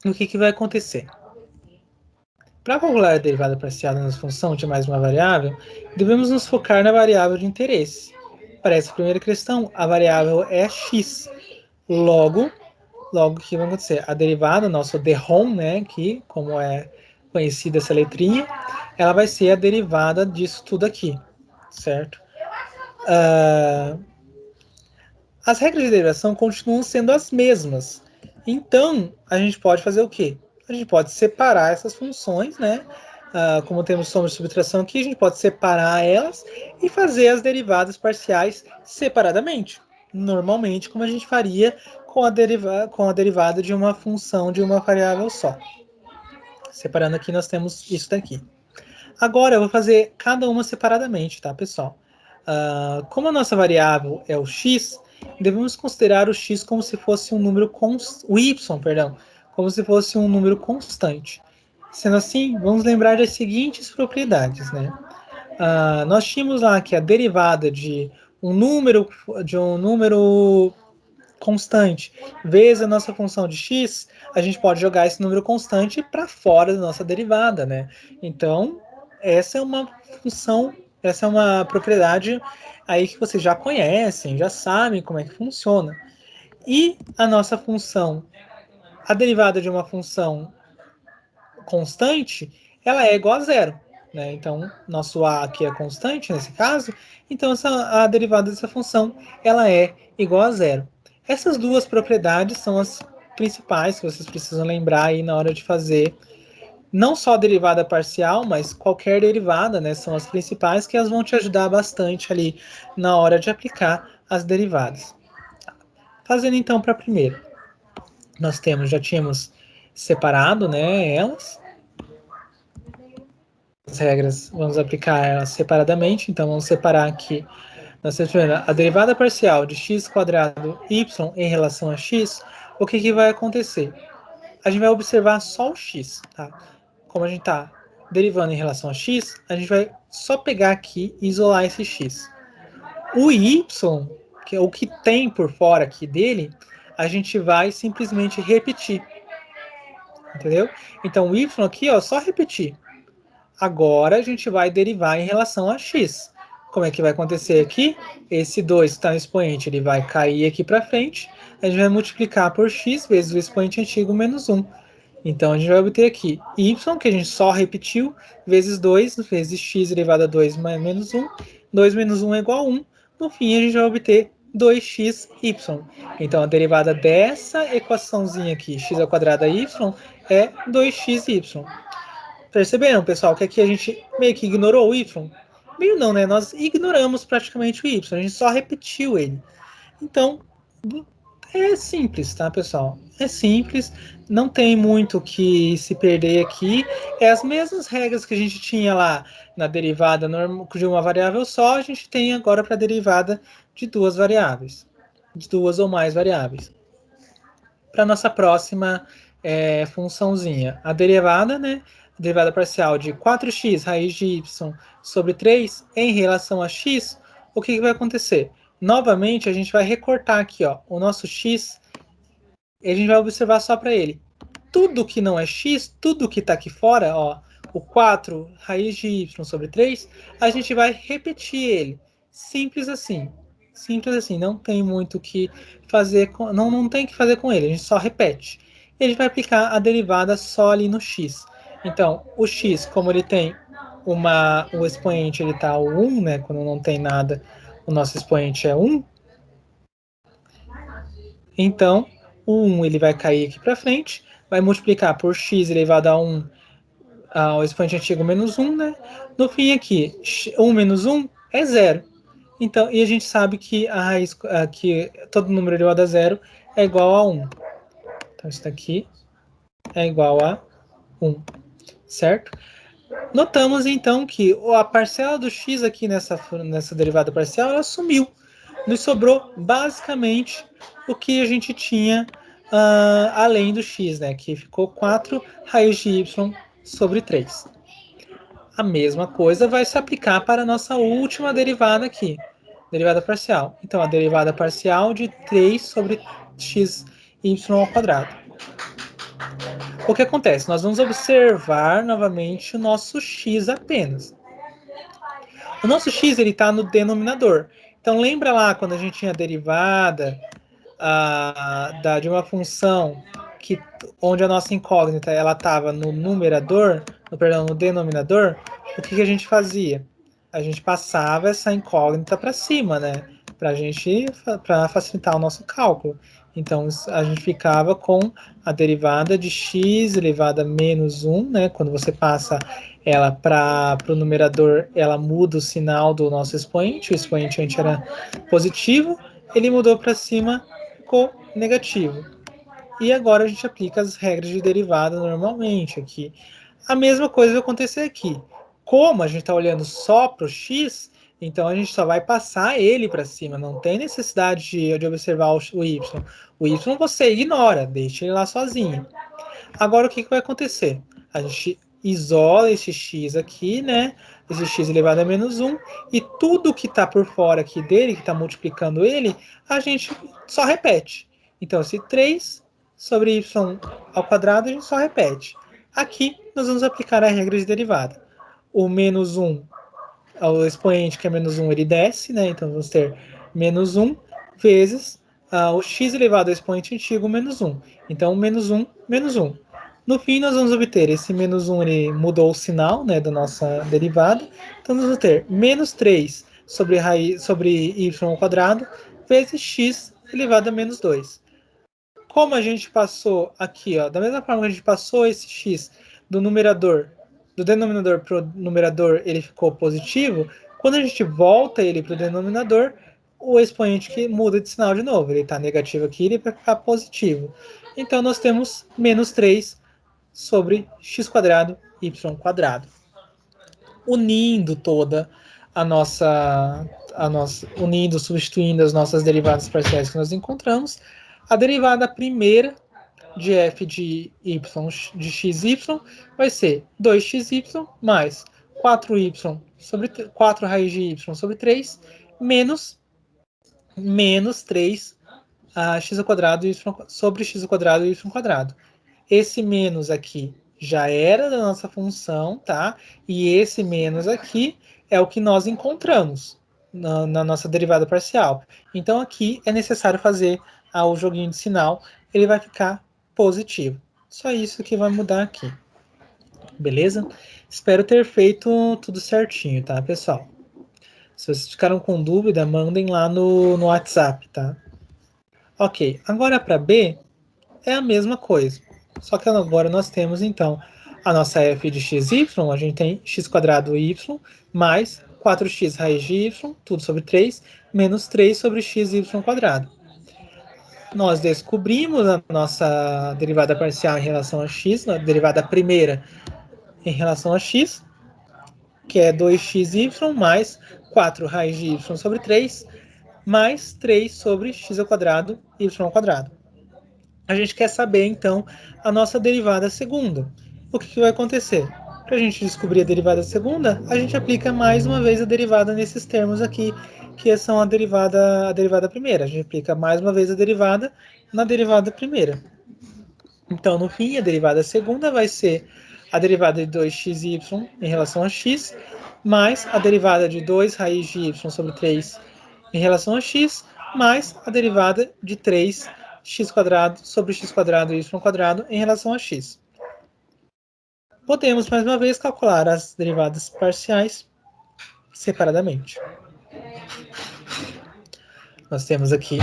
A, o que vai acontecer? Para calcular a derivada parcial da nossa função de mais uma variável, devemos nos focar na variável de interesse. Para essa primeira questão, a variável é x. Logo, o que vai acontecer? A derivada, nosso derrom, né, que como é conhecida essa letrinha, ela vai ser a derivada disso tudo aqui, certo? As regras de derivação continuam sendo as mesmas. Então, a gente pode fazer o quê? A gente pode separar essas funções, né? Como temos soma de subtração aqui, a gente pode separar elas e fazer as derivadas parciais separadamente. Normalmente, como a gente faria com a derivada de uma função de uma variável só. Separando aqui, nós temos isso daqui. Agora, eu vou fazer cada uma separadamente, tá, pessoal? Como a nossa variável é o x, devemos considerar o x como se fosse um número o y, perdão, como se fosse um número constante. Sendo assim, vamos lembrar das seguintes propriedades, né? Nós tínhamos lá que a derivada de um número constante vezes a nossa função de x, a gente pode jogar esse número constante para fora da nossa derivada, né? Então, essa é uma função, essa é uma propriedade aí que vocês já conhecem, já sabem como é que funciona. E a nossa função, a derivada de uma função constante, ela é igual a zero. Né? Então, nosso a aqui é constante nesse caso, então a derivada dessa função ela é igual a zero. Essas duas propriedades são as principais que vocês precisam lembrar aí na hora de fazer não só a derivada parcial, mas qualquer derivada, né? São as principais que elas vão te ajudar bastante ali na hora de aplicar as derivadas. Fazendo então para a primeira, já tínhamos separado, né, elas. As regras, vamos aplicar elas separadamente, então vamos separar aqui a derivada parcial de x quadrado y em relação a x, o que vai acontecer? A gente vai observar só o x, tá? Como a gente está derivando em relação a x, a gente vai só pegar aqui e isolar esse x. O y, que é o que tem por fora aqui dele, a gente vai simplesmente repetir, entendeu? Então o y aqui, ó, só repetir. Agora a gente vai derivar em relação a x. Como é que vai acontecer aqui? Esse 2 que está no expoente, ele vai cair aqui para frente. A gente vai multiplicar por x vezes o expoente antigo menos 1. Então, a gente vai obter aqui y, que a gente só repetiu, vezes 2, vezes x elevado a 2 menos 1. 2 menos 1 é igual a 1. No fim, a gente vai obter 2xy. Então, a derivada dessa equaçãozinha aqui, x ao quadrado y, é 2xy. Perceberam, pessoal, que aqui a gente meio que ignorou o y? Meio não, né? Nós ignoramos praticamente o y, a gente só repetiu ele. Então, é simples, tá, pessoal? É simples, não tem muito o que se perder aqui. É as mesmas regras que a gente tinha lá na derivada de uma variável só, a gente tem agora para a derivada de duas variáveis, de duas ou mais variáveis. Para nossa próxima funçãozinha, a derivada, né? A derivada parcial de 4x raiz de y sobre 3 em relação a x, o que vai acontecer? Novamente, a gente vai recortar aqui, ó, o nosso x, e a gente vai observar só para ele. Tudo que não é x, tudo que está aqui fora, ó, o 4 raiz de y sobre 3, a gente vai repetir ele. Simples assim. Simples assim, não tem muito o que fazer, não tem que fazer com ele, a gente só repete. E a gente vai aplicar a derivada só ali no x. Então, o x, como ele tem o expoente, ele está o 1, né, quando não tem nada, o nosso expoente é 1. Então, o 1 ele vai cair aqui para frente, vai multiplicar por x elevado a 1 o expoente antigo menos 1, né? No fim aqui, 1 menos 1 é 0. Então, e a gente sabe que a raiz, que todo número elevado a 0 é igual a 1. Então, isso daqui é igual a 1, certo? Notamos, então, que a parcela do x aqui nessa derivada parcial, ela sumiu. Nos sobrou, basicamente, o que a gente tinha além do x, né? Que ficou 4 raiz de y sobre 3. A mesma coisa vai se aplicar para a nossa última derivada aqui, derivada parcial. Então, a derivada parcial de 3 sobre x y ao quadrado. O que acontece? Nós vamos observar novamente o nosso x apenas. O nosso x está no denominador. Então, lembra lá quando a gente tinha a derivada de uma função onde a nossa incógnita estava no numerador, no denominador, o que a gente fazia? A gente passava essa incógnita para cima, né? Para facilitar o nosso cálculo. Então, a gente ficava com a derivada de x elevado a menos 1, né? Quando você passa ela para o numerador, ela muda o sinal do nosso expoente. O expoente antes era positivo, ele mudou para cima, ficou negativo. E agora a gente aplica as regras de derivada normalmente aqui. A mesma coisa vai acontecer aqui. Como a gente está olhando só para o x, então a gente só vai passar ele para cima. Não tem necessidade de observar o y. O y você ignora, deixa ele lá sozinho. Agora o que vai acontecer? A gente isola esse x aqui, né? Esse x elevado a menos 1, e tudo que está por fora aqui dele, que está multiplicando ele, a gente só repete. Então, esse 3 sobre y ao quadrado, a gente só repete. Aqui, nós vamos aplicar a regra de derivada. O menos 1, o expoente que é menos 1, ele desce, né? Então, vamos ter menos 1 vezes o x elevado ao expoente antigo menos 1. Então, menos 1, menos 1. No fim, nós vamos obter esse menos 1, ele mudou o sinal, né, da nossa derivada. Então, nós vamos ter menos 3 sobre y ao quadrado vezes x elevado a menos 2. Como a gente passou aqui, ó, da mesma forma que a gente passou esse x do denominador para o numerador, ele ficou positivo. Quando a gente volta ele para o denominador, o expoente que muda de sinal de novo. Ele está negativo aqui, ele vai ficar positivo. Então, nós temos menos 3 sobre x quadrado, y quadrado. Unindo toda substituindo as nossas derivadas parciais que nós encontramos, a derivada primeira de f de y de xy vai ser 2xy mais 4y sobre 4 raiz de y sobre 3 menos 3 x ao quadrado sobre x ao quadrado e y quadrado. Esse menos aqui já era da nossa função, tá? E esse menos aqui é o que nós encontramos na nossa derivada parcial. Então aqui é necessário fazer o joguinho de sinal, ele vai ficar positivo. Só isso que vai mudar aqui. Beleza? Espero ter feito tudo certinho, tá, pessoal? Se vocês ficaram com dúvida, mandem lá no WhatsApp, tá? Ok, agora para B é a mesma coisa. Só que agora nós temos, então, a nossa f de xy, a gente tem x quadrado y mais 4x raiz de y, tudo sobre 3, menos 3 sobre xy quadrado. Nós descobrimos a nossa derivada parcial em relação a x, a derivada primeira em relação a x, que é 2xy mais 4 raiz de y sobre 3, mais 3 sobre x ao quadrado, y ao quadrado. A gente quer saber, então, a nossa derivada segunda. O que vai acontecer? Para a gente descobrir a derivada segunda, a gente aplica mais uma vez a derivada nesses termos aqui, que são a derivada primeira. A gente aplica mais uma vez a derivada na derivada primeira. Então, no fim, a derivada segunda vai ser a derivada de 2xy em relação a x, mais a derivada de 2 raiz de y sobre 3 em relação a x, mais a derivada de 3x quadrado sobre x quadrado e y quadrado em relação a x. Podemos, mais uma vez, calcular as derivadas parciais separadamente. Nós temos aqui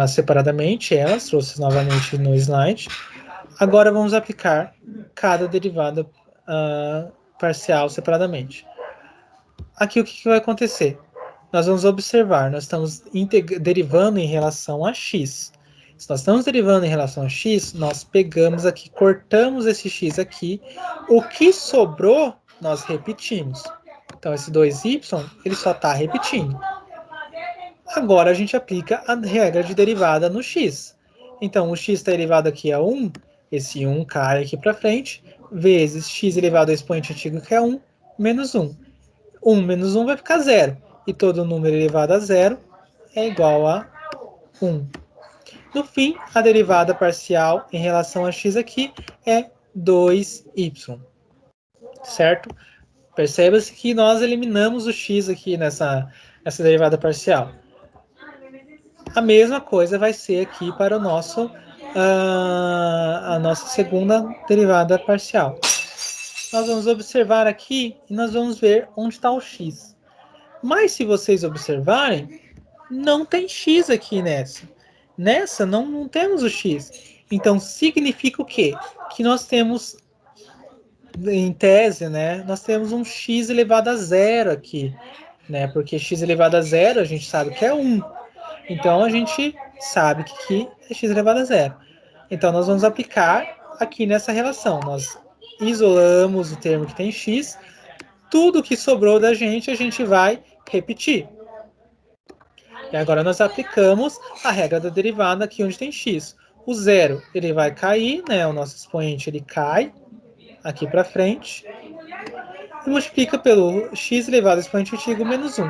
separadamente elas, trouxe novamente no slide. Agora vamos aplicar cada derivada parcial separadamente. Aqui o que vai acontecer? Nós vamos observar, nós estamos derivando em relação a x. Se nós estamos derivando em relação a x, nós pegamos aqui, cortamos esse x aqui, o que sobrou, nós repetimos. Então, esse 2y, ele só está repetindo. Agora, a gente aplica a regra de derivada no x. Então, o x está elevado aqui a 1, esse 1 cai aqui para frente, vezes x elevado ao expoente antigo, que é 1, menos 1. 1 menos 1 vai ficar 0. E todo número elevado a 0 é igual a 1. No fim, a derivada parcial em relação a x aqui é 2y. Certo? Perceba-se que nós eliminamos o x aqui nessa derivada parcial. A mesma coisa vai ser aqui para o nosso, a nossa segunda derivada parcial. Nós vamos observar aqui e nós vamos ver onde está o x. Mas se vocês observarem, não tem x aqui nessa. Nessa não temos o x. Então significa o quê? Que nós temos, em tese, né, nós temos um x elevado a zero aqui. Né, porque x elevado a zero a gente sabe que é 1. Então a gente sabe que aqui é x elevado a zero. Então nós vamos aplicar aqui nessa relação. Nós isolamos o termo que tem x. Tudo que sobrou da gente a gente vai repetir. E agora nós aplicamos a regra da derivada aqui onde tem x. O zero ele vai cair, né? O nosso expoente ele cai aqui para frente. E multiplica pelo x elevado ao expoente antigo menos 1.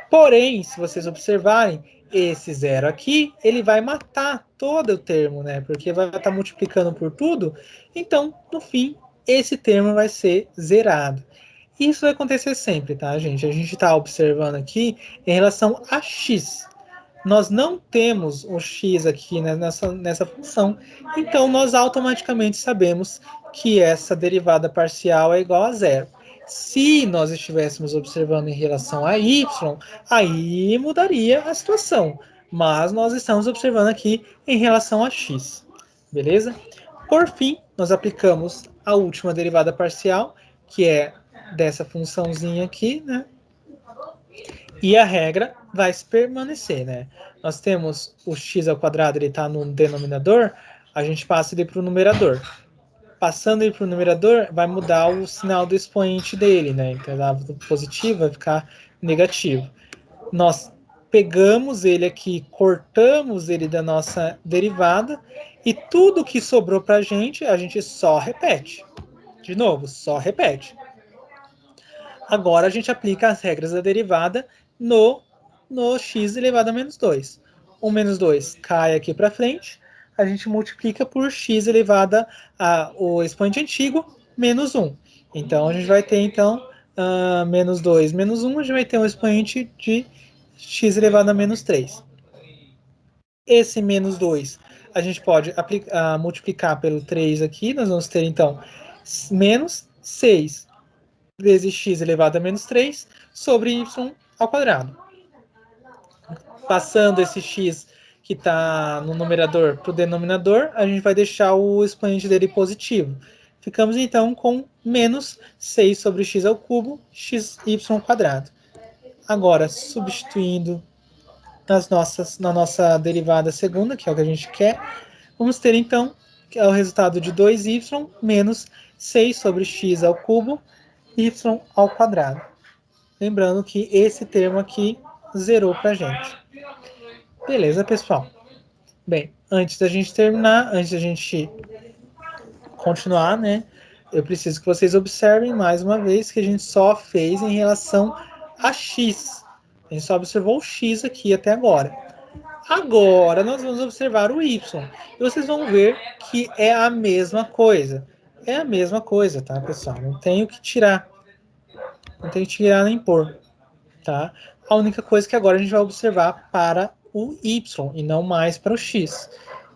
Porém, se vocês observarem, esse zero aqui, ele vai matar todo o termo, né? Porque vai estar multiplicando por tudo. Então, no fim, esse termo vai ser zerado. Isso vai acontecer sempre, tá, gente? A gente está observando aqui em relação a x. Nós não temos o x aqui, né, nessa função, então nós automaticamente sabemos que essa derivada parcial é igual a zero. Se nós estivéssemos observando em relação a y, aí mudaria a situação. Mas nós estamos observando aqui em relação a x. Beleza? Por fim, nós aplicamos a última derivada parcial, que é dessa funçãozinha aqui, né? E a regra vai permanecer, né? Nós temos o x ao quadrado, ele está no denominador, a gente passa ele para o numerador. Passando ele para o numerador, vai mudar o sinal do expoente dele, né? Então, do positivo vai ficar negativo. Nós pegamos ele aqui, cortamos ele da nossa derivada, e tudo que sobrou para a gente só repete. De novo, só repete. Agora a gente aplica as regras da derivada no x elevado a menos 2. O menos 2 cai aqui para frente, a gente multiplica por x elevado ao expoente antigo, menos 1. Então, a gente vai ter, então, menos 2 menos 1, a gente vai ter um expoente de x elevado a menos 3. Esse menos 2 a gente pode multiplicar pelo 3 aqui, nós vamos ter, então, menos 6 vezes x elevado a menos 3 sobre y ao quadrado. Passando esse x que está no numerador para o denominador, a gente vai deixar o expoente dele positivo. Ficamos então com menos 6 sobre x ao cubo, xy ao quadrado. Agora, substituindo na nossa derivada segunda, que é o que a gente quer, vamos ter então que é o resultado de 2y menos 6 sobre x ao cubo, y ao quadrado. Lembrando que esse termo aqui zerou para a gente. Beleza, pessoal? Bem, antes da gente terminar, antes da gente continuar, né? Eu preciso que vocês observem mais uma vez que a gente só fez em relação a x. A gente só observou o x aqui até agora. Agora nós vamos observar o y. E vocês vão ver que é a mesma coisa. É a mesma coisa, tá, pessoal? Não tem o que tirar. Não tem que tirar nem pôr, tá? A única coisa que agora a gente vai observar para o y e não mais para o x.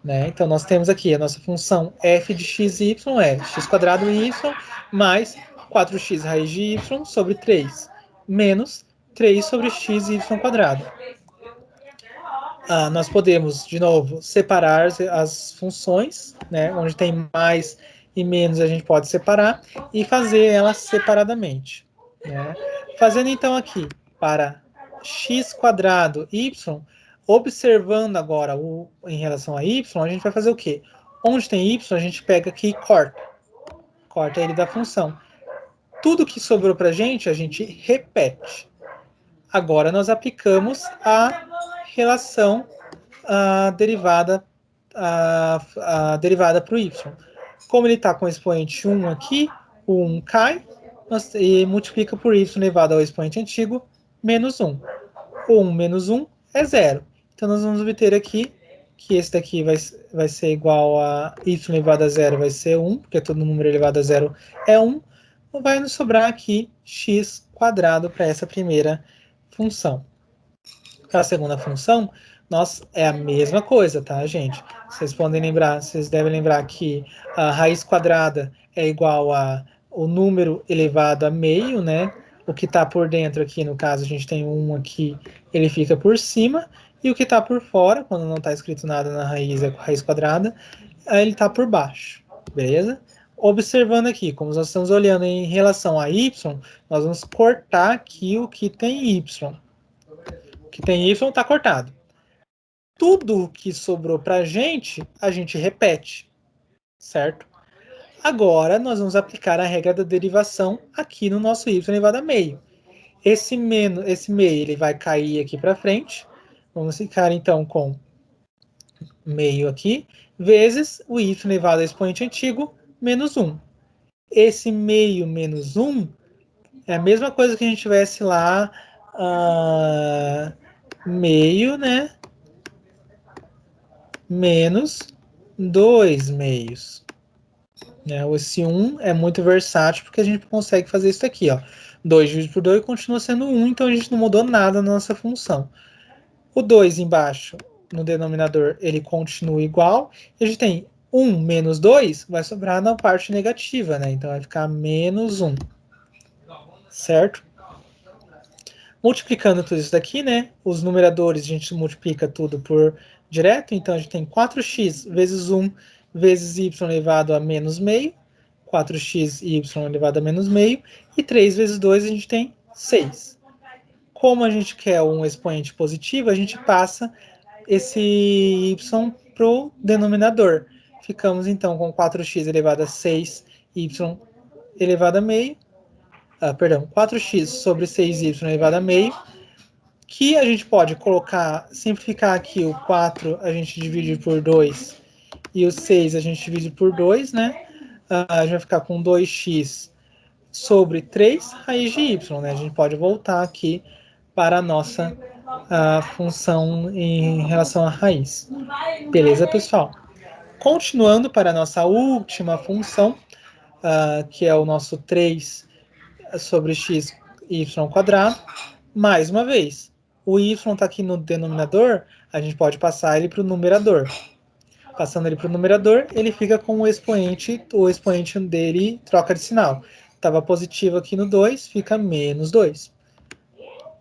Né? Então, nós temos aqui a nossa função f de x e y é x quadrado y mais 4x raiz de y sobre 3 menos 3 sobre x e y quadrado. nós podemos, de novo, separar as funções, né? Onde tem mais e menos a gente pode separar e fazer elas separadamente, né? Fazendo então aqui para x quadrado y, observando agora em relação a y, a gente vai fazer o quê? Onde tem y, a gente pega aqui e corta ele da função. Tudo que sobrou para a gente repete. Agora nós aplicamos a relação derivada a derivada para o y. Como ele está com o expoente 1 aqui, o 1 cai e multiplica por y elevado ao expoente antigo menos 1. O 1 menos 1 é 0. Então nós vamos obter aqui que esse daqui vai ser igual a y elevado a 0 vai ser 1, porque todo número elevado a 0 é 1. Vai nos sobrar aqui x quadrado para essa primeira função. Para a segunda função, é a mesma coisa, tá, gente? Vocês devem lembrar que a raiz quadrada é igual a o número elevado a meio, né? O que está por dentro aqui, no caso, a gente tem um aqui, ele fica por cima, e o que está por fora, quando não está escrito nada na raiz, é raiz quadrada, ele está por baixo, beleza? Observando aqui, como nós estamos olhando em relação a y, nós vamos cortar aqui o que tem y. O que tem y está cortado. Tudo que sobrou para a gente repete, certo? Agora, nós vamos aplicar a regra da derivação aqui no nosso y elevado a meio. Esse meio ele vai cair aqui para frente. Vamos ficar, então, com meio aqui, vezes o y elevado ao expoente antigo, menos 1. Esse meio menos 1 é a mesma coisa que a gente tivesse lá meio, né? Menos 2 meios. Esse 1 é muito versátil porque a gente consegue fazer isso aqui, ó. 2 dividido por 2 continua sendo 1, então a gente não mudou nada na nossa função. O 2 embaixo, no denominador, ele continua igual. E a gente tem 1 menos 2, vai sobrar na parte negativa, né? Então vai ficar menos 1. Certo? Multiplicando tudo isso daqui, né? Os numeradores a gente multiplica tudo por direto. Então a gente tem 4x vezes 1 vezes y elevado a menos meio, 4x y elevado a menos meio, e 3 vezes 2 a gente tem 6. Como a gente quer um expoente positivo, a gente passa esse y para o denominador. Ficamos então com 4x elevado a 6, y elevado a meio, 4x sobre 6y elevado a meio, que a gente pode simplificar aqui o 4 a gente divide por 2 e o 6 a gente divide por 2, né? A gente vai ficar com 2x sobre 3 raiz de y, né? A gente pode voltar aqui para a nossa função em relação à raiz. Beleza, pessoal? Continuando para a nossa última função, que é o nosso 3 sobre x y quadrado. Mais uma vez, o y está aqui no denominador, a gente pode passar ele para o numerador. Passando ele para o numerador, ele fica com o expoente dele troca de sinal. Estava positivo aqui no 2, fica menos 2.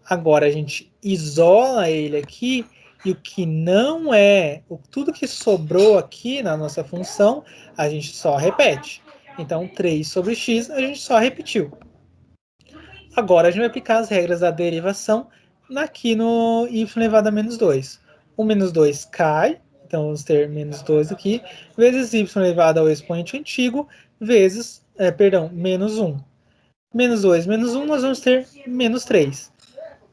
Agora a gente isola ele aqui, e o que não é, tudo que sobrou aqui na nossa função, a gente só repete. Então, 3 sobre x, a gente só repetiu. Agora a gente vai aplicar as regras da derivação aqui no y elevado a menos 2. O menos 2 cai, então vamos ter menos 2 aqui, vezes y elevado ao expoente antigo, vezes, menos 1. Menos 2 menos 1, nós vamos ter menos 3.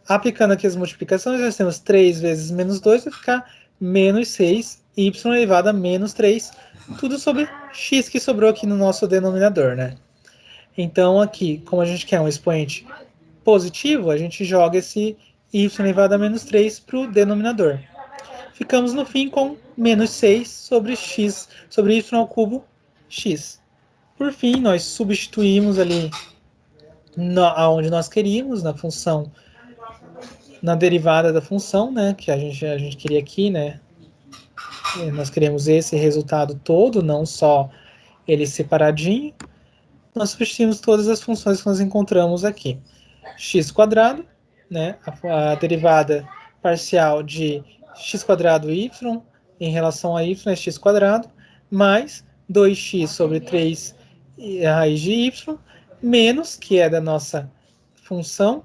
Aplicando aqui as multiplicações, nós temos 3 vezes menos 2, vai ficar menos 6, y elevado a menos 3, tudo sobre x que sobrou aqui no nosso denominador, né? Então, aqui, como a gente quer um expoente positivo, a gente joga esse y elevado a menos 3 para o denominador. Ficamos, no fim, com menos 6 sobre x, sobre y ao cubo x. Por fim, nós substituímos ali aonde nós queríamos, na função, na derivada da função, né, que a gente queria aqui, né, nós queremos esse resultado todo, não só ele separadinho. Nós substituímos todas as funções que nós encontramos aqui. X quadrado, né, a derivada parcial de x quadrado y em relação a y é x quadrado, mais 2x sobre 3 raiz de y, menos, que é da nossa função,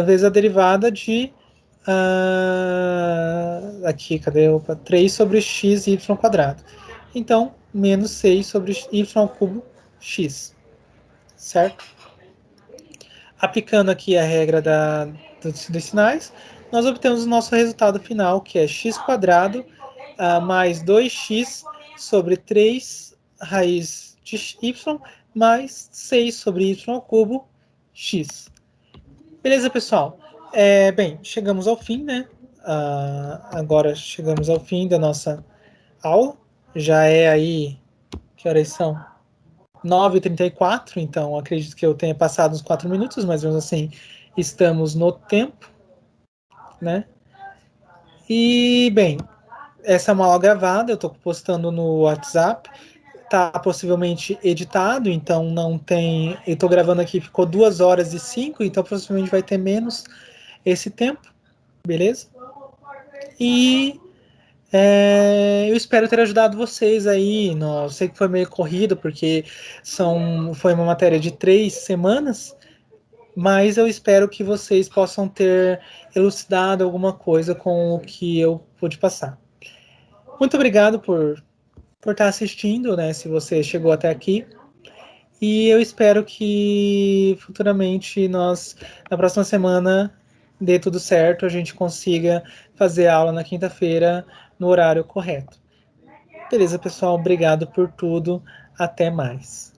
vezes a derivada de aqui, cadê? Opa, 3 sobre x y quadrado. Então, menos 6 sobre y ao cubo x, certo? Aplicando aqui a regra dos sinais, nós obtemos o nosso resultado final, que é x quadrado mais 2x sobre 3 raiz de y mais 6 sobre y ao cubo x. Beleza, pessoal? Bem, chegamos ao fim, né? Agora chegamos ao fim da nossa aula. Já é aí, que horas são? 9h34, então acredito que eu tenha passado uns 4 minutos, mas mesmo assim estamos no tempo, né? E, bem, essa é uma aula gravada, eu estou postando no WhatsApp, tá possivelmente editado, então não tem. Eu estou gravando aqui, ficou 2h05, então possivelmente vai ter menos esse tempo, beleza? E eu espero ter ajudado vocês aí. Eu sei que foi meio corrido, porque foi uma matéria de 3 semanas, mas eu espero que vocês possam ter elucidado alguma coisa com o que eu pude passar. Muito obrigado por estar assistindo, né? Se você chegou até aqui. E eu espero que futuramente na próxima semana, dê tudo certo, a gente consiga fazer a aula na quinta-feira no horário correto. Beleza, pessoal? Obrigado por tudo. Até mais.